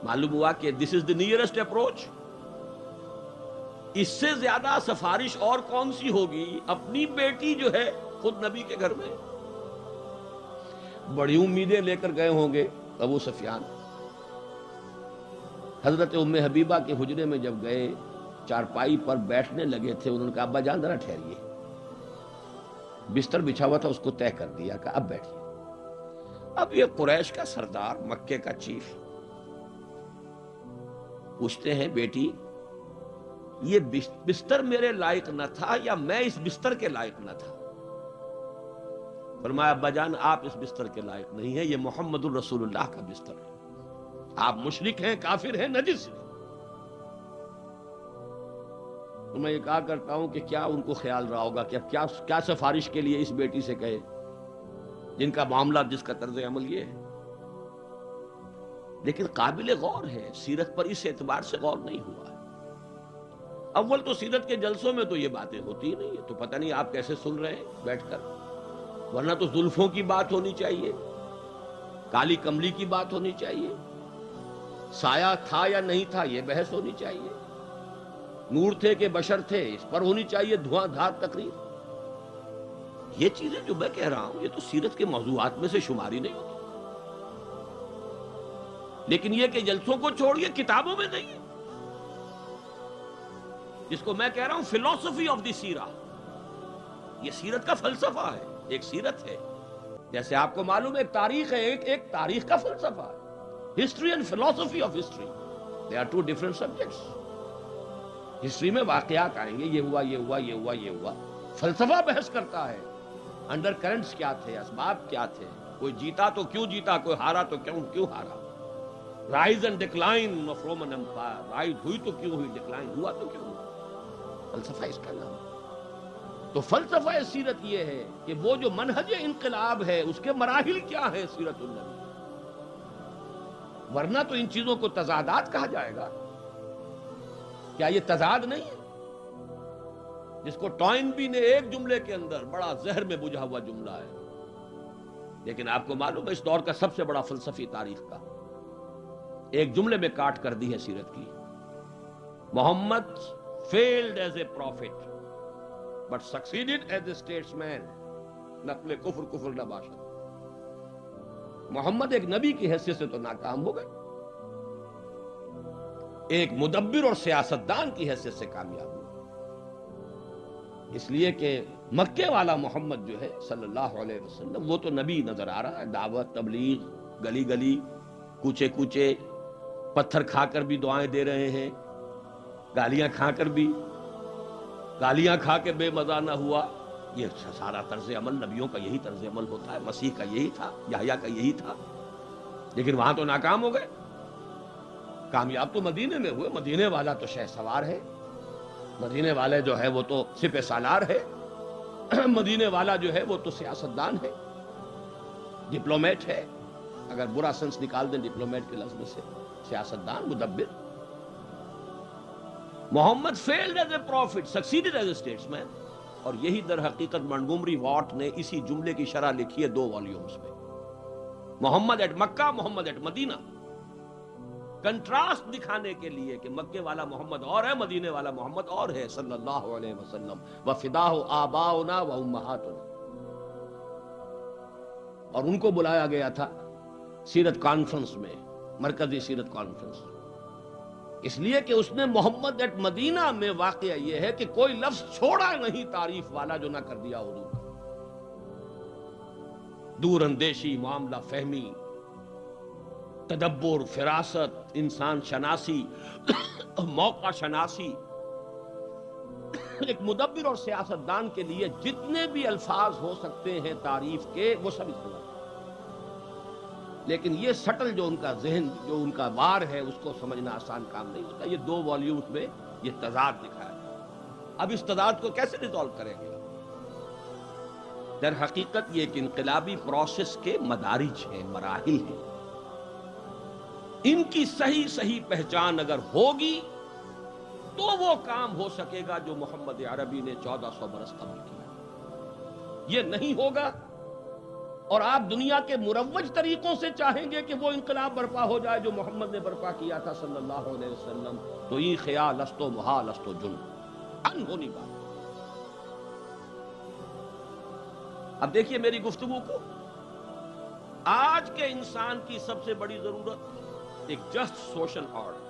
معلوم ہوا کہ this is the nearest approach، اس سے زیادہ سفارش اور کون سی ہوگی؟ اپنی بیٹی جو ہے خود نبی کے گھر میں، بڑی امیدیں لے کر گئے ہوں گے ابو سفیان۔ حضرت ام حبیبہ کے حجرے میں جب گئے، چارپائی پر بیٹھنے لگے تھے، انہوں نے کہا ابا جان ذرا ٹھہریے، بستر بچھا ہوا تھا اس کو طے کر دیا کہ اب بیٹھیے۔ اب یہ قریش کا سردار، مکے کا چیف، پوچھتے ہیں بیٹی یہ بستر میرے لائق نہ تھا یا میں اس بستر کے لائق نہ تھا؟ فرمایا ابا جان آپ اس بستر کے لائق نہیں ہیں، یہ محمد الرسول اللہ کا بستر ہے، آپ مشرک ہیں، کافر ہیں، نجس ہیں۔ تو میں یہ کہا کرتا ہوں کہ کیا ان کو خیال رہا ہوگا کہ اب کیا سفارش کے لیے اس بیٹی سے کہے جن کا معاملہ، جس کا طرز عمل یہ ہے۔ لیکن قابل غور ہے، سیرت پر اس اعتبار سے غور نہیں ہوا ہے۔ اول تو سیرت کے جلسوں میں تو یہ باتیں ہوتی ہی نہیں ہے، تو پتہ نہیں آپ کیسے سن رہے ہیں بیٹھ کر، ورنہ تو زلفوں کی بات ہونی چاہیے، کالی کملی کی بات ہونی چاہیے، سایہ تھا یا نہیں تھا یہ بحث ہونی چاہیے، نور تھے کہ بشر تھے اس پر ہونی چاہیے دھواں دھار تقریر۔ یہ چیزیں جو میں کہہ رہا ہوں یہ تو سیرت کے موضوعات میں سے شماری نہیں ہوتی، لیکن یہ کہ جلسوں کو چھوڑیے، کتابوں میں نہیں ہے، جس کو میں کہہ رہا ہوں فلسفی آف دی سیرہ، یہ سیرت کا فلسفہ ہے، ایک سیرت ہے، جیسے آپ کو معلوم ہے ایک تاریخ ہے، ایک تاریخ کا فلسفہ ہے، ہسٹری اینڈ فلسفی of history, they are 2 different subjects. History میں واقعات آئیں گے، یہ ہوا یہ ہوا یہ ہوا یہ ہوا، فلسفہ بحث کرتا ہے انڈر کرنٹس کیا تھے، اسباب کیا تھے، کوئی جیتا تو کیوں جیتا، کوئی ہارا تو کیوں ہارا، rise and decline of Roman empire, rise ہوئی تو کیوں ہوئی، ڈکلائن ہوا تو کیوں ہوا، فلسفہ اس کا نام۔ تو فلسفہ سیرت یہ ہے کہ وہ جو منہج انقلاب ہے اس کے مراحل کیا ہے سیرت النبی، ورنہ تو ان چیزوں کو تضادات کہا جائے گا۔ کیا یہ تضاد نہیں ہے جس کو ٹوائنبی نے ایک جملے کے اندر بڑا زہر میں بجھا ہوا جملہ ہے، لیکن آپ کو معلوم ہے اس دور کا سب سے بڑا فلسفی تاریخ کا ایک جملے میں کاٹ کر دی ہے سیرت کی. محمد failed as a prophet but succeeded as a statesman. نقل کفر نہ باشد. محمد ایک نبی کی حیثیت سے تو ناکام ہو گئے، ایک مدبر اور سیاستدان کی حیثیت سے کامیاب ہوئے. اس لیے کہ مکے والا محمد جو ہے صلی اللہ علیہ وسلم وہ تو نبی نظر آ رہا ہے. دعوت، تبلیغ، گلی گلی، کوچے کوچے، پتھر کھا کر بھی دعائیں دے رہے ہیں، گالیاں کھا کر بھی. گالیاں کھا کے بے مزہ نہ ہوا. یہ سارا طرز عمل نبیوں کا یہی طرز عمل ہوتا ہے. مسیح کا یہی تھا، یحییٰ کا یہی تھا. لیکن وہاں تو ناکام ہو گئے. کامیاب تو مدینے میں ہوئے. مدینے والا تو شہ سوار ہے، مدینے والے جو ہے وہ تو سپہ سالار ہے، مدینے والا جو ہے وہ تو سیاستدان ہے، ڈپلومیٹ ہے. اگر برا سنس نکال دیں ڈپلومیٹ کے لفظ سے، سیاستدان، مدبر. محمد failed as a prophet, succeeded as a statesman. اور یہی در حقیقت منٹگومری واٹ نے اسی جملے کی شرح لکھی ہے 2 والیومز میں. Muhammad at Mecca, Muhammad at Medina. Contrast دکھانے کے لیے کہ مکے والا محمد اور ہے، مدینے والا محمد اور ہے صلی اللہ علیہ وسلم. وَفِدَاهُ آبَاؤُنَا وَأُمَّهَاتُنَا. اور ان کو بلایا گیا تھا سیرت کانفرنس میں، مرکزی سیرت کانفرنس، اس لیے کہ اس نے محمد ایٹ مدینہ میں واقعہ یہ ہے کہ کوئی لفظ چھوڑا نہیں تعریف والا جو نہ کر دیا حضور کا. دور اندیشی، معاملہ فہمی، تدبر، فراست، انسان شناسی، موقع شناسی. ایک مدبر اور سیاستدان کے لیے جتنے بھی الفاظ ہو سکتے ہیں تعریف کے وہ سب استعمال. لیکن یہ سٹل جو ان کا ذہن، جو ان کا وار ہے، اس کو سمجھنا آسان کام نہیں ہوتا. یہ 2 والیومز میں یہ تضاد دکھایا. اب اس تضاد کو کیسے ریزالو کریں گے؟ در حقیقت یہ ایک انقلابی پروسیس کے مدارج ہیں، مراحل ہیں. ان کی صحیح پہچان اگر ہوگی تو وہ کام ہو سکے گا جو محمد عربی نے 1400 برس قبل کیا. یہ نہیں ہوگا اور آپ دنیا کے مروج طریقوں سے چاہیں گے کہ وہ انقلاب برپا ہو جائے جو محمد نے برپا کیا تھا صلی اللہ علیہ وسلم، تو یہ خیال است و محال است و جن انہونی بات. اب دیکھیے میری گفتگو کو، آج کے انسان کی سب سے بڑی ضرورت ایک جسٹ سوشل آرڈر.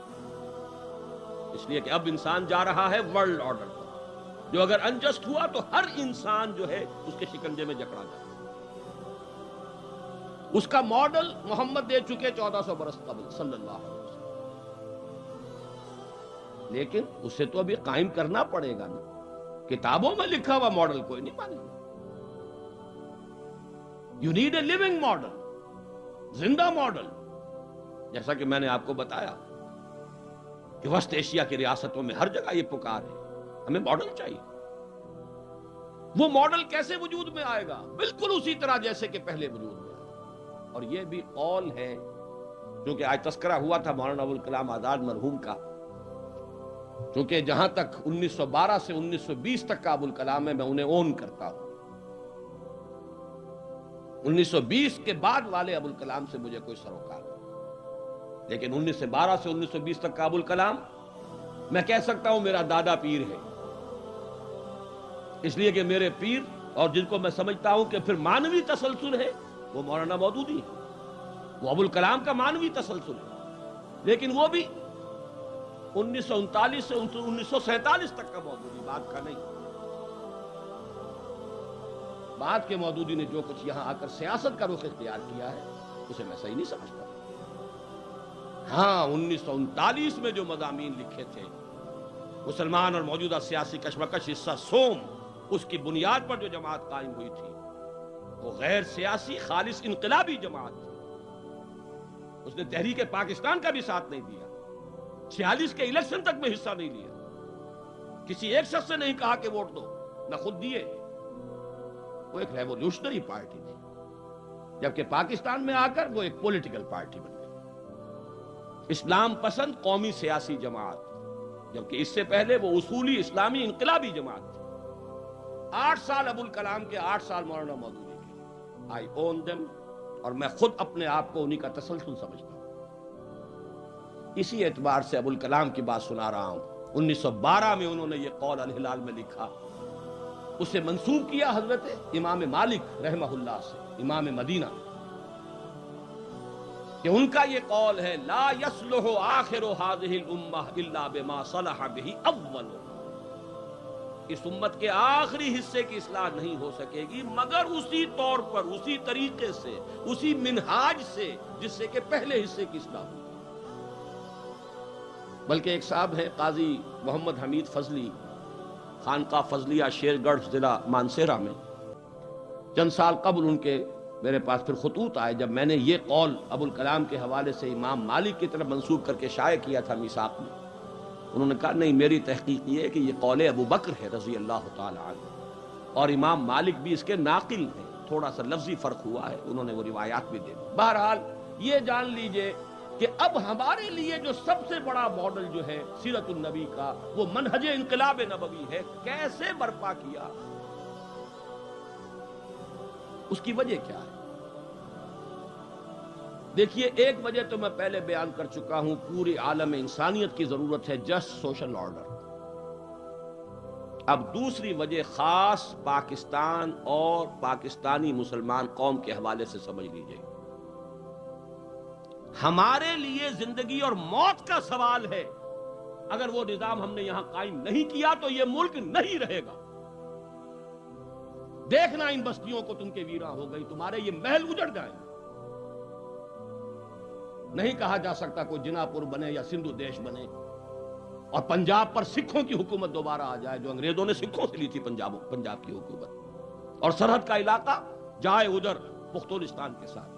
اس لیے کہ اب انسان جا رہا ہے ورلڈ آرڈر پر، جو اگر انجسٹ ہوا تو ہر انسان جو ہے اس کے شکنجے میں جکڑا جائے. اس کا ماڈل محمد دے چکے 1400 برس قبل صلی اللہ علیہ وسلم. لیکن اسے تو ابھی قائم کرنا پڑے گا نا. کتابوں میں لکھا ہوا ماڈل کوئی نہیں مانے گا. You need a living model, زندہ ماڈل. جیسا کہ میں نے آپ کو بتایا کہ وسط ایشیا کی ریاستوں میں ہر جگہ یہ پکار ہے، ہمیں ماڈل چاہیے. وہ ماڈل کیسے وجود میں آئے گا؟ بالکل اسی طرح جیسے کہ پہلے وجود میں. اور یہ بھی قول ہے جو کہ آج تذکرہ ہوا تھا مولانا ابوالکلام آزاد مرحوم کا، کیونکہ جہاں تک 1912 سے 1920 تک کا ابوالکلام ہے میں انہیں اون کرتا ہوں. 1920 کے بعد والے ابوالکلام سے مجھے کوئی سروکار نہیں، لیکن 1912 سے 1920 تک کا ابوالکلام میں کہہ سکتا ہوں میرا دادا پیر ہے. اس لیے کہ میرے پیر اور جن کو میں سمجھتا ہوں کہ پھر مانوی تسلسل ہے وہ مولانا مودودی ہے. وہ ابوالکلام کا مانوی تسلسل ہے، لیکن وہ بھی 1939 سے 1947 تک کا مودودی، بعد کا نہیں. بعد کے مودودی نے جو کچھ یہاں آ کر سیاست کا رخ اختیار کیا ہے اسے میں صحیح نہیں سمجھتا. ہاں 1939 میں جو مضامین لکھے تھے، مسلمان اور موجودہ سیاسی کشمکش حصہ سوم، اس کی بنیاد پر جو جماعت قائم ہوئی تھی وہ غیر سیاسی خالص انقلابی جماعت تھی. اس نے تحریک پاکستان کا بھی ساتھ نہیں دیا، 46 کے الیکشن تک میں حصہ نہیں لیا، کسی ایک شخص سے نہیں کہا کہ ووٹ دو، نہ خود دیے. وہ ایک ریولوشنری پارٹی تھی، جبکہ پاکستان میں آ کر وہ ایک پولیٹیکل پارٹی بن گئی، اسلام پسند قومی سیاسی جماعت، جبکہ اس سے پہلے وہ اصولی اسلامی انقلابی جماعت تھی. 8 سال ابوالکلام کے، 8 سال مولانا مودودی کے. آئی اون دیم، اور میں خود اپنے آپ کو انہی کا تسلسل سمجھتا ہوں. اسی اعتبار سے ابو الکلام کی بات سنا رہا ہوں. 1912 میں انہوں نے یہ قول الہلال میں لکھا، اسے منسوب کیا حضرت امام مالک رحمہ اللہ سے، امام مدینہ، کہ ان کا یہ قول ہے لا يصلح آخر هذه الامہ الا بما صلح به اول. اس امت کے آخری حصے کی اصلاح نہیں ہو سکے گی مگر اسی طور پر، اسی طریقے سے، اسی منہاج سے جس سے کہ پہلے حصے کی اصلاح ہو. بلکہ ایک صاحب ہے قاضی محمد حمید فضلی، خانقاہ فضلیہ شیر گڑھ ضلع مانسہرہ میں، چند سال قبل ان کے میرے پاس پھر خطوط آئے جب میں نے یہ قول ابو الکلام کے حوالے سے امام مالک کی طرف منسوب کر کے شائع کیا تھا میثاق میں. انہوں نے کہا نہیں، میری تحقیق یہ ہے کہ یہ قول ابو بکر ہے رضی اللہ تعالی عنہ، اور امام مالک بھی اس کے ناقل ہیں. تھوڑا سا لفظی فرق ہوا ہے، انہوں نے وہ روایات بھی دے دی. بہرحال یہ جان لیجئے کہ اب ہمارے لیے جو سب سے بڑا ماڈل جو ہے سیرت النبی کا، وہ منہج انقلاب نبوی ہے. کیسے برپا کیا، اس کی وجہ کیا ہے؟ دیکھیے، ایک وجہ تو میں پہلے بیان کر چکا ہوں، پوری عالم انسانیت کی ضرورت ہے جسٹ سوشل آرڈر. اب دوسری وجہ خاص پاکستان اور پاکستانی مسلمان قوم کے حوالے سے سمجھ لیجئے. ہمارے لیے زندگی اور موت کا سوال ہے. اگر وہ نظام ہم نے یہاں قائم نہیں کیا تو یہ ملک نہیں رہے گا. دیکھنا ان بستیوں کو تم کے ویراں ہو گئی، تمہارے یہ محل اجڑ جائیں. نہیں کہا جا سکتا کوئی جنا پور بنے یا سندھو دیش بنے اور پنجاب پر سکھوں کی حکومت دوبارہ آ جائے، جو انگریزوں نے سکھوں سے لی تھی پنجاب کی حکومت، اور سرحد کا علاقہ جائے ادھر پختونستان کے ساتھ.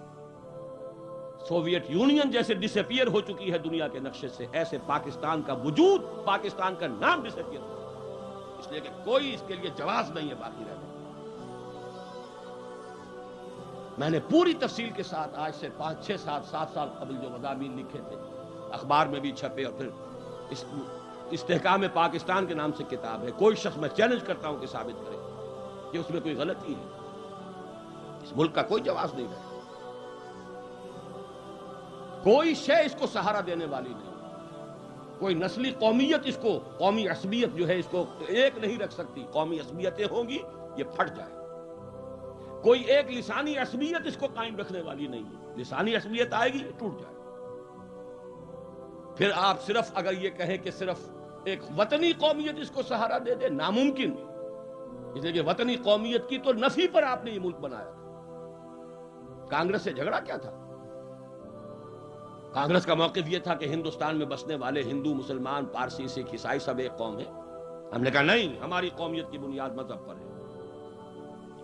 سوویت یونین جیسے ڈس اپیئر ہو چکی ہے دنیا کے نقشے سے، ایسے پاکستان کا وجود، پاکستان کا نام ڈس اپیئر ہو، اس لیے کہ کوئی اس کے لیے جواز نہیں ہے باقی رہنے. میں نے پوری تفصیل کے ساتھ آج سے 5 6 7 سال قبل جو مضامین لکھے تھے، اخبار میں بھی چھپے، اور پھر استحکام پاکستان کے نام سے کتاب ہے. کوئی شخص، میں چیلنج کرتا ہوں کہ ثابت کرے کہ اس میں کوئی غلطی ہے. اس ملک کا کوئی جواز نہیں ہے، کوئی شے اس کو سہارا دینے والی نہیں، کوئی نسلی قومیت اس کو، قومی عصبیت جو ہے اس کو ایک نہیں رکھ سکتی. قومی عصبیتیں ہوں گی یہ پھٹ جائے. کوئی ایک لسانی عصبیت اس کو قائم رکھنے والی نہیں ہے. لسانی عصبیت آئے گی ٹوٹ جائے. پھر آپ صرف اگر یہ کہیں کہ صرف ایک وطنی قومیت اس کو سہارا دے دے، ناممکن. اس لیے کہ وطنی قومیت کی تو نفی پر آپ نے یہ ملک بنایا تھا. کانگریس سے جھگڑا کیا تھا؟ کانگریس کا موقف یہ تھا کہ ہندوستان میں بسنے والے ہندو، مسلمان، پارسی، سکھ، عیسائی سب ایک قوم ہے. ہم نے کہا نہیں، ہماری قومیت کی بنیاد مذہب پر ہے.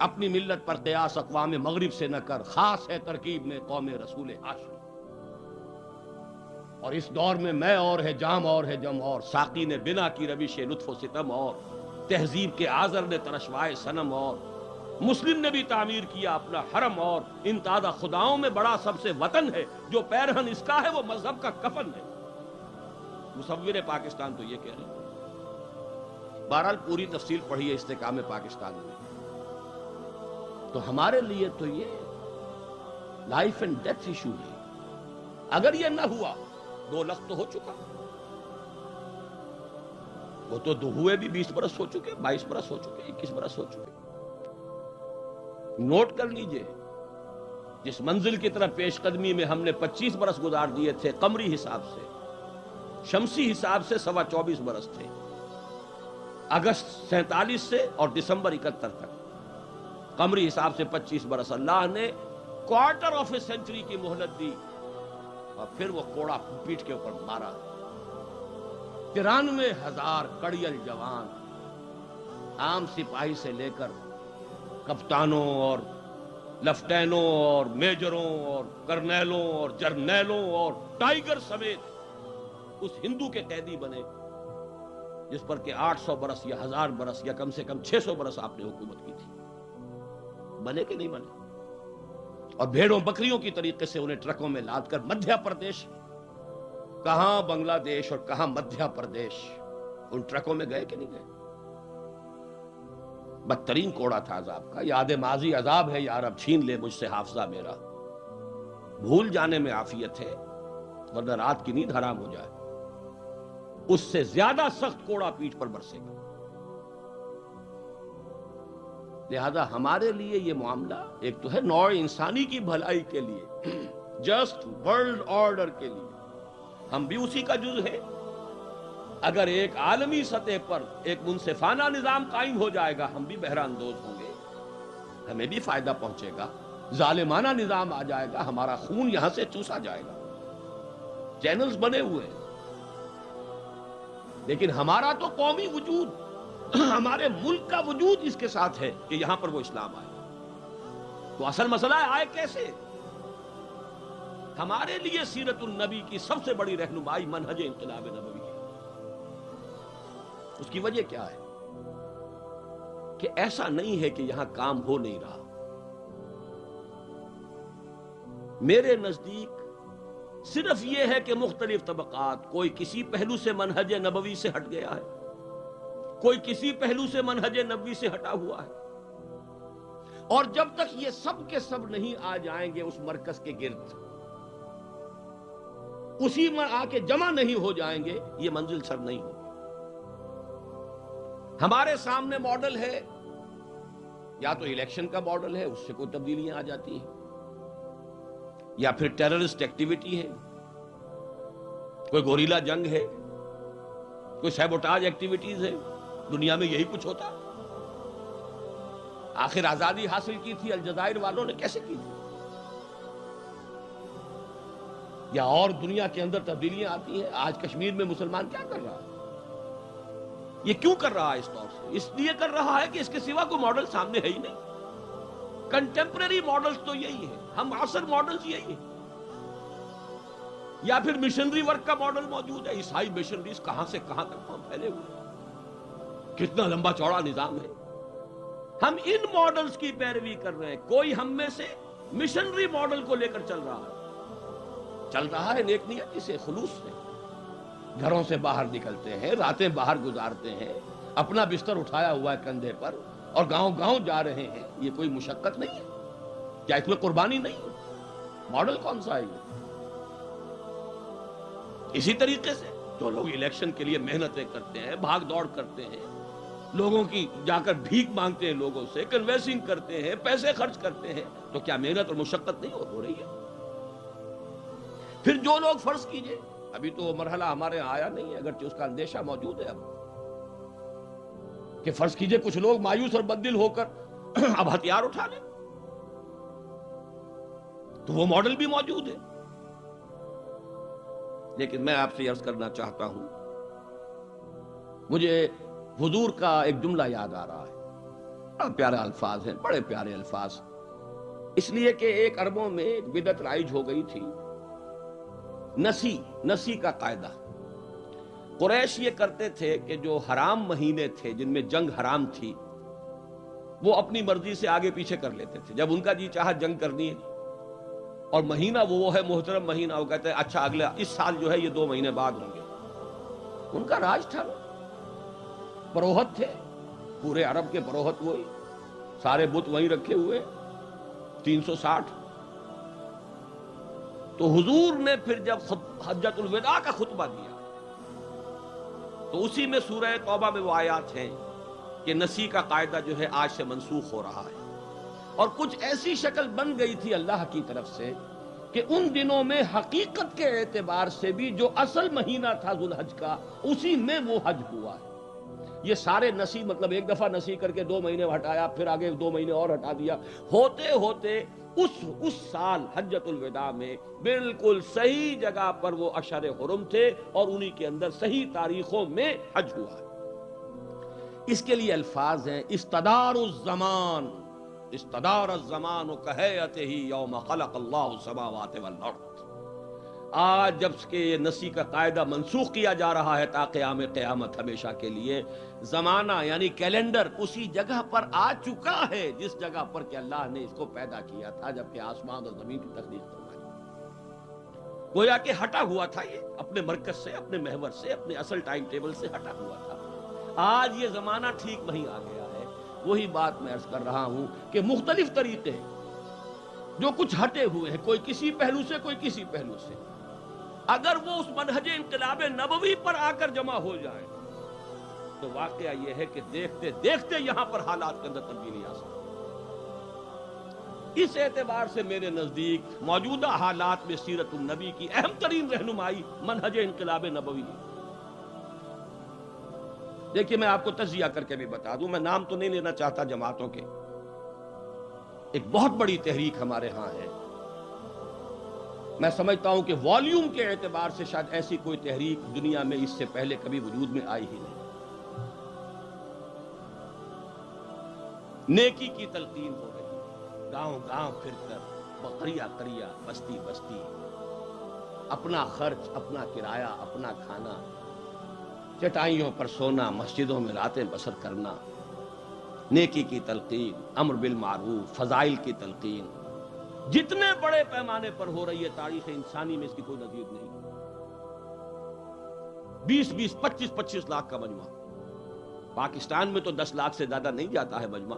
اپنی ملت پر قیاس اقوام مغرب سے نہ کر، خاص ہے ترکیب میں قوم رسول ہاشم. اور اس دور میں میں اور ہے جام اور ہے جم اور، ساقی نے بنا کی روش لطف و ستم اور، تہذیب کے آزر نے ترشوائے صنم اور، مسلم نے بھی تعمیر کیا اپنا حرم اور، ان تازہ خداؤں میں بڑا سب سے وطن ہے، جو پیرہن اس کا ہے وہ مذہب کا کفن ہے. مصور پاکستان تو یہ کہہ رہے ہیں. بہرحال پوری تفصیل پڑھی ہے استحکام پاکستان میں. تو ہمارے لیے تو یہ لائف اینڈ ڈیتھ ایشو ہے. اگر یہ نہ ہوا، 2 لخت تو ہو چکا. وہ تو ہوئے بھی 20 برس ہو چکے، 22 برس ہو چکے، 21 برس ہو چکے. نوٹ کر لیجئے، جس منزل کی طرف پیش قدمی میں ہم نے 25 برس گزار دیے تھے قمری حساب سے، شمسی حساب سے 24.25 برس تھے، اگست 47 سے اور دسمبر 71 تک. قمری حساب سے 25 برس. اللہ نے کوارٹر آف اے سینچری کی مہلت دی اور پھر وہ کوڑا پیٹ کے اوپر مارا. 93,000 کڑیل جوان، عام سپاہی سے لے کر کپتانوں اور لفٹینوں اور میجروں اور کرنیلوں اور جرنیلوں اور ٹائیگر سمیت اس ہندو کے قیدی بنے جس پر کہ 800 برس یا 1000 برس یا کم سے کم 600 برس آپ نے حکومت کی تھی. بنے کہ نہیں بنے؟ اور بھیڑوں بکریوں کی طریقے سے انہیں ٹرکوں میں لاد کر مدھیہ پردیش، کہاں بنگلہ دیش اور کہاں مدھیہ پردیش، ان ٹرکوں میں گئے کہ نہیں گئے؟ بدترین کوڑا تھا عذاب کا. یاد ماضی عذاب ہے یار، اب چھین لے مجھ سے حافظہ میرا. بھول جانے میں عافیت ہے، ورنہ رات کی نیند حرام ہو جائے اس سے زیادہ سخت کوڑا پیٹھ پر برسے گا. لہذا ہمارے لیے یہ معاملہ ایک تو ہے نوع انسانی کی بھلائی کے لیے، جسٹ ورلڈ آرڈر کے لیے ہم بھی اسی کا جز ہے. اگر ایک عالمی سطح پر ایک منصفانہ نظام قائم ہو جائے گا ہم بھی بہرہ اندوز ہوں گے، ہمیں بھی فائدہ پہنچے گا. ظالمانہ نظام آ جائے گا ہمارا خون یہاں سے چوسا جائے گا. چینلز بنے ہوئے ہیں، لیکن ہمارا تو قومی وجود، ہمارے ملک کا وجود اس کے ساتھ ہے کہ یہاں پر وہ اسلام آئے. تو اصل مسئلہ ہے آئے کیسے؟ ہمارے لیے سیرت النبی کی سب سے بڑی رہنمائی منہج انقلاب نبوی ہے. اس کی وجہ کیا ہے کہ ایسا نہیں ہے کہ یہاں کام ہو نہیں رہا. میرے نزدیک صرف یہ ہے کہ مختلف طبقات، کوئی کسی پہلو سے منہج نبوی سے ہٹ گیا ہے، کوئی کسی پہلو سے منہج نبوی سے ہٹا ہوا ہے. اور جب تک یہ سب کے سب نہیں آ جائیں گے اس مرکز کے گرد، اسی میں آ کے جمع نہیں ہو جائیں گے، یہ منزل سر نہیں ہوگی. ہمارے سامنے ماڈل ہے، یا تو الیکشن کا ماڈل ہے، اس سے کوئی تبدیلیاں آ جاتی ہیں، یا پھر ٹیررسٹ ایکٹیویٹی ہے، کوئی گوریلا جنگ ہے، کوئی سیبوٹاج ایکٹیویٹیز ہے. دنیا میں یہی کچھ ہوتا. آخر آزادی حاصل کی تھی الجزائر والوں نے، کیسے کی تھی؟ یا اور دنیا کے اندر تبدیلیاں آتی ہیں. آج کشمیر میں مسلمان کیا کر رہا ہے؟ یہ کیوں کر رہا ہے اس طور سے؟ اس لیے کر رہا ہے کہ اس کے سوا کوئی ماڈل سامنے ہے ہی نہیں. کنٹمپریری ماڈلز تو یہی ہے، ہم عصر ماڈلز یہی ہیں. یا پھر مشنری ورک کا ماڈل موجود ہے. عیسائی مشنریز کہاں سے کہاں تک پھیلے ہوئے، کتنا لمبا چوڑا نظام ہے. ہم ان ماڈلز کی پیروی کر رہے ہیں. کوئی ہم میں سے مشنری ماڈل کو لے کر چل رہا ہے نیک نیتی سے، خلوص سے. گھروں سے باہر نکلتے ہیں، راتیں باہر گزارتے ہیں، اپنا بستر اٹھایا ہوا ہے کندھے پر اور گاؤں گاؤں جا رہے ہیں. یہ کوئی مشقت نہیں ہے؟ کیا اس میں قربانی نہیں ہے؟ ماڈل کون سا ہے یہ؟ اسی طریقے سے جو لوگ الیکشن کے لیے محنتیں کرتے ہیں، بھاگ دوڑ کرتے ہیں، لوگوں کی جا کر بھیک مانگتے ہیں، لوگوں سے کنوینسنگ کرتے ہیں، پیسے خرچ کرتے ہیں، تو کیا محنت اور مشقت نہیں ہو رہی ہے؟ پھر جو لوگ، فرض کیجئے، ابھی تو وہ مرحلہ ہمارے ہاں آیا نہیں ہے، اگرچہ اس کا اندیشہ موجود ہے اب، کہ فرض کیجئے کچھ لوگ مایوس اور بددل ہو کر اب ہتھیار اٹھا لیں، تو وہ ماڈل بھی موجود ہے. لیکن میں آپ سے عرض کرنا چاہتا ہوں، مجھے حضور کا ایک جملہ یاد آ رہا ہے. بڑے پیارے الفاظ ہیں، بڑے پیارے الفاظ. اس لیے کہ ایک عربوں میں ایک بدعت رائج ہو گئی تھی، نسی کا قاعدہ. قریش یہ کرتے تھے کہ جو حرام مہینے تھے جن میں جنگ حرام تھی، وہ اپنی مرضی سے آگے پیچھے کر لیتے تھے. جب ان کا جی چاہا جنگ کرنی ہے اور مہینہ وہ ہے محترم مہینہ، وہ کہتے ہیں اچھا اگلا اس سال جو ہے یہ 2 مہینے بعد ہوں گے. ان کا راج تھا، پروہت تھے، پورے عرب کے پروہت وہی، سارے بت وہیں رکھے ہوئے 360. تو حضور نے پھر جب حجۃ الوداع کا خطبہ دیا تو اسی میں سورہ توبہ میں وہ آیات ہیں کہ نسی کا قاعدہ جو ہے آج سے منسوخ ہو رہا ہے. اور کچھ ایسی شکل بن گئی تھی اللہ کی طرف سے کہ ان دنوں میں حقیقت کے اعتبار سے بھی جو اصل مہینہ تھا ذو الحج کا، اسی میں وہ حج ہوا ہے. یہ سارے نسی، مطلب ایک دفعہ نسی کر کے 2 مہینے ہٹایا، پھر آگے 2 مہینے اور ہٹا دیا، ہوتے ہوتے اس سال حجۃ الوداع میں بالکل صحیح جگہ پر وہ اشہر حرم تھے اور انہی کے اندر صحیح تاریخوں میں حج ہوا ہے. اس کے لیے الفاظ ہیں استدار الزمان، استدار الزمان کہیئتہ یوم خلق اللہ السماوات والارض. آج جب کہ یہ نسی کا قاعدہ منسوخ کیا جا رہا ہے تا قیام قیامت ہمیشہ کے لیے، زمانہ یعنی کیلنڈر اسی جگہ پر آ چکا ہے جس جگہ پر کہ اللہ نے اس کو پیدا کیا تھا جبکہ آسمان اور زمین کی تخلیق فرمائی. گویا کہ ہٹا ہوا تھا، یہ اپنے مرکز سے، اپنے محور سے، اپنے اصل ٹائم ٹیبل سے ہٹا ہوا تھا. آج یہ زمانہ ٹھیک وہیں آ گیا ہے. وہی بات میں عرض کر رہا ہوں کہ مختلف طریقے جو کچھ ہٹے ہوئے ہیں، کوئی کسی پہلو سے، کوئی کسی پہلو سے، اگر وہ اس منہج انقلاب نبوی پر آ کر جمع ہو جائیں تو واقعہ یہ ہے کہ دیکھتے دیکھتے یہاں پر حالات کے اندر تبدیلی آ سکتی ہے۔ اس اعتبار سے میرے نزدیک موجودہ حالات میں سیرت النبی کی اہم ترین رہنمائی منہج انقلاب نبوی ہے۔ دیکھیے میں آپ کو تجزیہ کر کے بھی بتا دوں، میں نام تو نہیں لینا چاہتا جماعتوں کے، ایک بہت بڑی تحریک ہمارے ہاں ہے، میں سمجھتا ہوں کہ والیوم کے اعتبار سے شاید ایسی کوئی تحریک دنیا میں اس سے پہلے کبھی وجود میں آئی ہی نہیں۔ نیکی کی تلقین ہو رہی ہے، گاؤں گاؤں پھر کر، قریہ قریہ، بستی بستی، اپنا خرچ، اپنا کرایہ، اپنا کھانا، چٹائیوں پر سونا، مسجدوں میں راتیں بسر کرنا، نیکی کی تلقین، امر بالمعروف، فضائل کی تلقین جتنے بڑے پیمانے پر ہو رہی ہے تاریخ انسانی میں اس کی کوئی نظیر نہیں۔ 20-20، 25-25 لاکھ کا مجمع، پاکستان میں تو 10 لاکھ سے زیادہ نہیں جاتا ہے مجمع،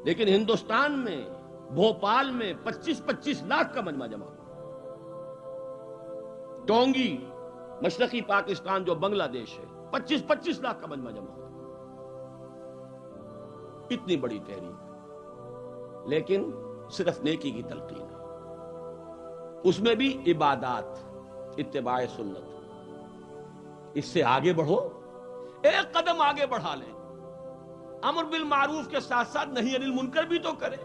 لیکن ہندوستان میں بھوپال میں 25-25 لاکھ کا مجمع جمع، ٹونگی مشرقی پاکستان جو بنگلہ دیش ہے 25-25 لاکھ کا مجمع جمع، اتنی بڑی تحریک، لیکن صرف نیکی کی تلقین ہے، اس میں بھی عبادات، اتباع سنت، اس سے آگے بڑھو، ایک قدم آگے بڑھا لیں، امر بالمعروف کے ساتھ ساتھ نہی عن المنکر بھی تو کریں۔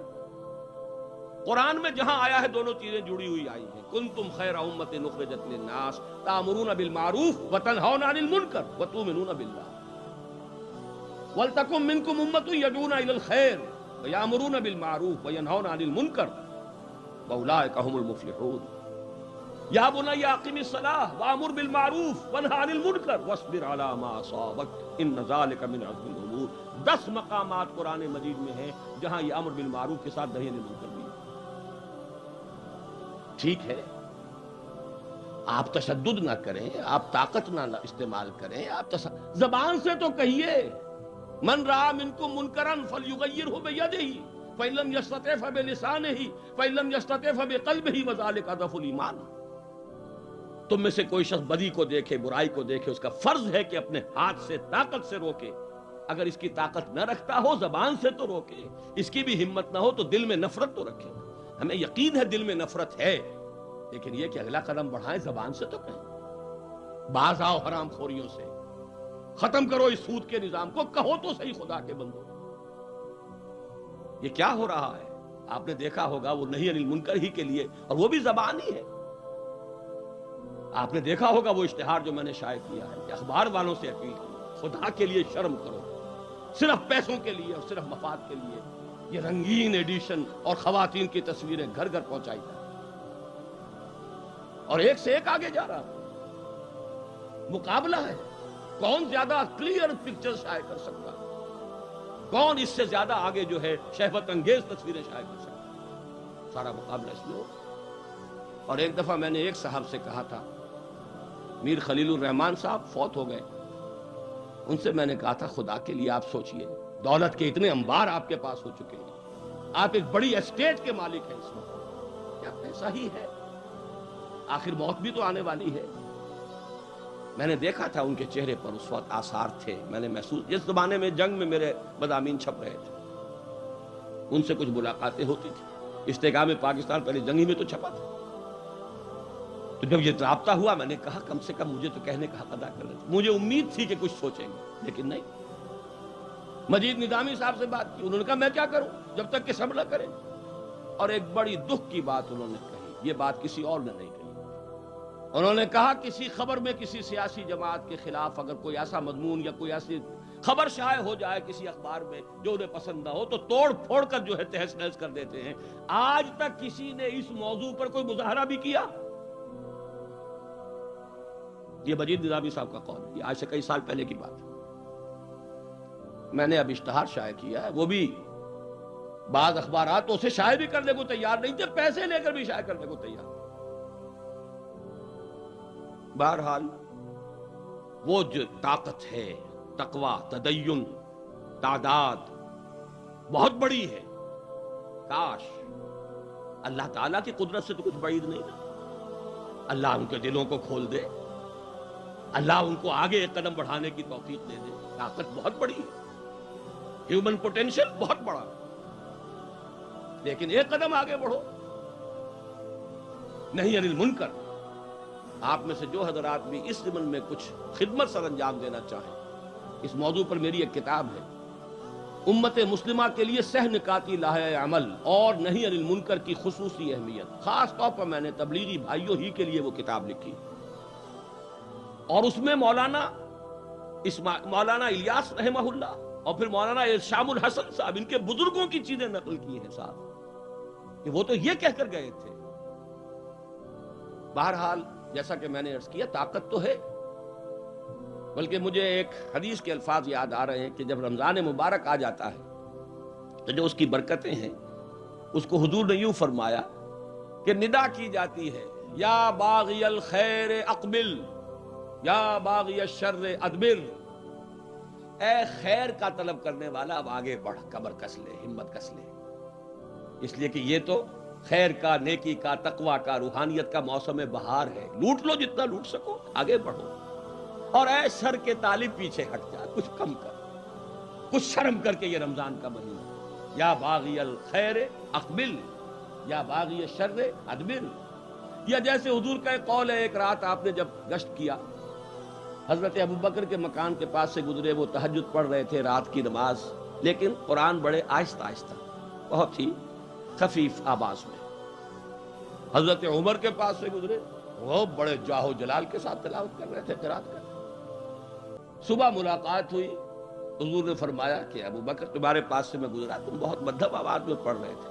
قرآن میں جہاں آیا ہے دونوں چیزیں جڑی ہوئی آئی ہیں، کنتم خیر امۃ اخرجت للناس تأمرون بالمعروف وتنہون عن المنکر وتؤمنون باللہ وَلْتَكُن مِّنكُمْ أُمَّةٌ يَدْعُونَ إِلَى الْخَيْرِ وَيَأْمُرُونَ بِالْمَعْرُوفِ وَيَنْهَوْنَ عَنِ الْمُنكَرِ وَأُولَٰئِكَ هُمُ الْمُفْلِحُونَ يَا بُنَيَّ أَقِمِ الصَّلَاةَ وَأْمُرْ بِالْمَعْرُوفِ وَانْهَ عَنِ الْمُنكَرِ وَاصْبِرْ عَلَىٰ مَا أَصَابَكَ إِنَّ ذَٰلِكَ مِنْ عَزْمِ الْأُمُورِ۔ 10 مقامات قرآن مجید میں ہیں جہاں یہ امر بالمعروف کے ساتھ نہی عن المنکر بھی ہے۔ ٹھیک ہے، آپ تشدد نہ کریں، آپ طاقت نہ استعمال کریں، آپ زبان سے تو کہیے، من رأى منكم منكرا فليغيره بيده فإن لم يستطع فبلسانه فإن لم يستطع فبقلبه وذلك أضعف الإيمان۔ تم میں سے کوئی شخص بدی کو دیکھے، برائی کو دیکھے، اس کا فرض ہے کہ اپنے ہاتھ سے طاقت سے روکے، اگر اس کی طاقت نہ رکھتا ہو زبان سے تو روکے، اس کی بھی ہمت نہ ہو تو دل میں نفرت تو رکھے۔ ہمیں یقین ہے دل میں نفرت ہے، لیکن یہ کہ اگلا قدم بڑھائیں، زبان سے تو کہیں، باز آؤ حرام خوریوں سے، ختم کرو اس سود کے نظام کو، کہو تو صحیح خدا کے بندو۔ یہ کیا ہو رہا ہے؟ آپ نے دیکھا ہوگا وہ نہی عن المنکر ہی کے لیے، اور وہ بھی زبان ہی ہے۔ آپ نے دیکھا ہوگا وہ اشتہار جو میں نے شائع کیا ہے کہ اخبار والوں سے اپیل کی، خدا کے لیے شرم کرو، صرف پیسوں کے لیے اور صرف مفاد کے لیے یہ رنگین ایڈیشن اور خواتین کی تصویریں گھر گھر پہنچائی جائیں، اور ایک سے ایک آگے جا رہا ہے، مقابلہ ہے، کون زیادہ کلیئر پکچر شائع کر سکتا، کون اس سے زیادہ آگے جو ہے شہوت انگیز تصویریں شائع کر سکتا، سارا مقابلہ اس میں ہو۔ اور ایک دفعہ میں نے ایک صاحب سے کہا تھا، میر خلیل الرحمان صاحب فوت ہو گئے، ان سے میں نے کہا تھا خدا کے لیے آپ سوچئے، دولت کے اتنے انبار آپ کے پاس ہو چکے ہیں، آپ ایک بڑی اسٹیٹ کے مالک ہیں، اس وقت کیا پیسہ ہی ہے، آخر موت بھی تو آنے والی ہے۔ میں نے دیکھا تھا ان کے چہرے پر اس وقت آثار تھے، میں نے محسوس، جس زمانے میں جنگ میں میرے مضامین چھپ رہے تھے، ان سے کچھ ملاقاتیں ہوتی تھی، استحکام پاکستان پہلے جنگ ہی میں تو چھپا تھا، تو جب یہ رابطہ ہوا میں نے کہا کم سے کم مجھے تو کہنے کا حق ادا کر رہے تھے، مجھے امید تھی کہ کچھ سوچیں گے، لیکن نہیں۔ مجید نظامی صاحب سے بات کی، انہوں نے کہا میں کیا کروں جب تک کہ سب نہ کریں، اور ایک بڑی دکھ کی بات انہوں نے کہی، یہ بات کسی اور نے نہیں کہی، انہوں نے کہا کسی خبر میں کسی سیاسی جماعت کے خلاف اگر کوئی ایسا مضمون یا کوئی ایسی خبر شائع ہو جائے کسی اخبار میں جو انہیں پسند نہ ہو تو توڑ پھوڑ کر جو ہے تہس نہس کر دیتے ہیں۔ آج تک کسی نے اس موضوع پر کوئی مظاہرہ بھی کیا؟ یہ مجید نظامی صاحب کا قول ہے، یہ آج سے کئی سال پہلے کی بات ہے۔ میں نے اب اشتہار شائع کیا ہے، وہ بھی بعض اخبارات تو اسے شائع بھی کرنے کو تیار نہیں تھے، پیسے لے کر بھی شائع کرنے کو تیار۔ بہرحال وہ جو طاقت ہے، تقوی، تدین، تعداد بہت بڑی ہے، کاش اللہ تعالیٰ کی قدرت سے تو کچھ بعید نہیں نا۔ اللہ ان کے دلوں کو کھول دے، اللہ ان کو آگے ایک قدم بڑھانے کی توفیق دے دے۔ طاقت بہت بڑی ہے، ہیومن پوٹینشل بہت بڑا ہے، لیکن ایک قدم آگے بڑھو۔ نہیں عن المنکر، آپ میں سے جو حضرات بھی اس ضمن میں کچھ خدمت سر انجام دینا چاہیں، اس موضوع پر میری ایک کتاب ہے، امت مسلمہ کے لیے سہ نکاتی لاہے عمل اور نہیں عن المنکر کی خصوصی اہمیت، خاص طور پر میں نے تبلیغی بھائیوں ہی کے لیے وہ کتاب لکھی، اور اس میں مولانا الیاس رحمہ اللہ اور پھر مولانا ارشام الحسن صاحب، ان کے بزرگوں کی چیزیں نقل کی ہیں صاحب، کہ وہ تو یہ کہہ کر گئے تھے۔ بہرحال جیسا کہ میں نے عرض کیا، طاقت تو ہے، بلکہ مجھے ایک حدیث کے الفاظ یاد آ رہے ہیں کہ جب رمضان مبارک آ جاتا ہے تو جو اس کی برکتیں ہیں اس کو حضور نے یوں فرمایا کہ ندا کی جاتی ہے، یا باغی الخیر اقبل یا باغی الشر ادبر، اے خیر کا طلب کرنے والا اب آگے بڑھ، کمر کس لے، ہمت کس لے، اس لیے کہ یہ تو خیر کا، نیکی کا، تقوی کا، روحانیت کا موسم بہار ہے، لوٹ لو جتنا لوٹ سکو، آگے بڑھو، اور اے شر کے طالب پیچھے ہٹ جا، کچھ کم کر، کچھ شرم کر کے، یہ رمضان کا مہینہ، یا باغی الخیر اقبل یا باغی الشر ادبر۔ یا جیسے حضور کا ایک قول ہے، ایک رات آپ نے جب گشت کیا، حضرت ابوبکر کے مکان کے پاس سے گزرے، وہ تہجد پڑھ رہے تھے، رات کی نماز، لیکن قرآن بڑے آہستہ آہستہ، بہت ہی خفیف آواز میں۔ حضرت عمر کے پاس سے گزرے، وہ بڑے جاہو جلال کے ساتھ تلاوت کر رہے تھے، قرات کر۔ صبح ملاقات ہوئی، حضور نے فرمایا کہ ابوبکر تمہارے پاس سے میں گزرا، تم بہت مدھم آواز میں پڑھ رہے تھے۔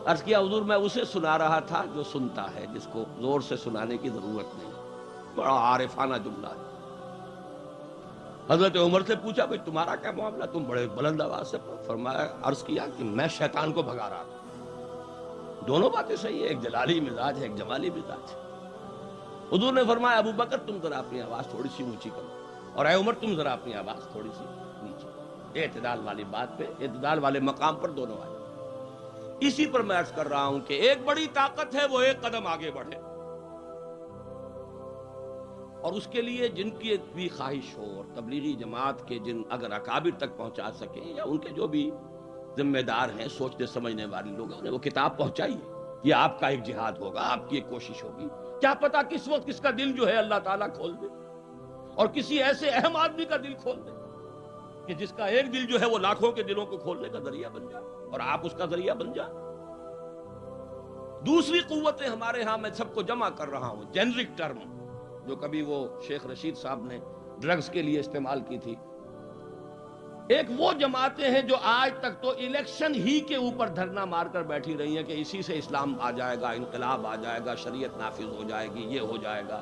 عرض کیا حضور میں اسے سنا رہا تھا جو سنتا ہے، جس کو زور سے سنانے کی ضرورت نہیں۔ بڑا عارفانہ جملہ ہے۔ حضرت عمر سے پوچھا بھئی تمہارا کیا معاملہ، تم بڑے بلند آواز سے پڑھ؟ فرمایا، عرض کیا کہ میں شیطان کو بھگا رہا تھا۔ دونوں باتیں صحیح ہے، ایک جلالی مزاج ہے، ایک جمالی مزاج ہے۔ حضور نے فرمایا ابوبکر تم ذرا اپنی آواز تھوڑی سی اونچی کرو، اور اے عمر تم ذرا اپنی آواز تھوڑی سی نیچے، اعتدال والی بات پہ، اعتدال والے مقام پر دونوں آئے۔ اسی پر میں عرض کر رہا ہوں کہ ایک بڑی طاقت ہے وہ ایک قدم آگے بڑھے، اور اس کے لیے جن کی بھی خواہش ہو، اور تبلیغی جماعت کے جن اگر اکابر تک پہنچا سکیں، یا ان کے جو بھی ذمہ دار ہیں، سوچنے سمجھنے والے لوگ ہیں، انہیں وہ کتاب پہنچائیے۔ یہ آپ کا ایک جہاد ہوگا، آپ کی ایک کوشش ہوگی، کیا پتا کس وقت کس کا دل جو ہے اللہ تعالیٰ کھول دے، اور کسی ایسے اہم آدمی کا دل کھول دے کہ جس کا ایک دل جو ہے وہ لاکھوں کے دلوں کو کھولنے کا ذریعہ بن جائے، اور آپ اس کا ذریعہ بن جائے۔ دوسری قوتیں ہمارے ہاں، میں سب کو جمع کر رہا ہوں، جینرک ٹرم جو کبھی وہ شیخ رشید صاحب نے ڈرگز کے لیے استعمال کی تھی۔ ایک وہ جماعتیں ہیں جو آج تک تو الیکشن ہی کے اوپر دھرنا مار کر بیٹھی رہی ہیں کہ اسی سے اسلام آ جائے گا، انقلاب آ جائے گا، شریعت نافذ ہو جائے گی، یہ ہو جائے گا،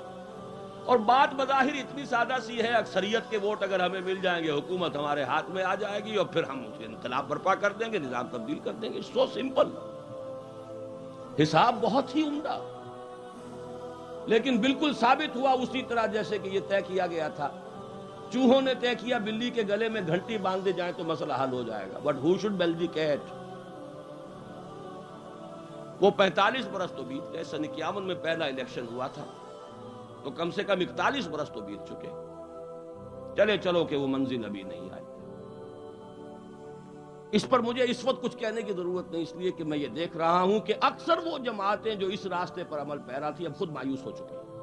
اور بات بظاہر اتنی سادہ سی ہے، اکثریت کے ووٹ اگر ہمیں مل جائیں گے، حکومت ہمارے ہاتھ میں آ جائے گی، اور پھر ہم اسے انقلاب برپا کر دیں گے، نظام تبدیل کر دیں گے۔ سو سمپل، حساب بہت ہی عمدہ، لیکن بالکل ثابت ہوا اسی طرح جیسے کہ یہ طے کیا گیا تھا۔ چوہوں نے طے کیا بلی کے گلے میں گھنٹی باندھ دی جائے تو مسئلہ حل ہو جائے گا، but who should bell the cat. وہ 45 برس تو بیت گئے، سن 51 میں پہلا الیکشن ہوا تھا، تو کم سے کم 41 برس تو بیت چکے، چلے چلو کہ وہ منزل ابھی نہیں آئی۔ اس پر مجھے اس وقت کچھ کہنے کی ضرورت نہیں، اس لیے کہ میں یہ دیکھ رہا ہوں کہ اکثر وہ جماعتیں جو اس راستے پر عمل پیرا تھی اب خود مایوس ہو چکے ہیں۔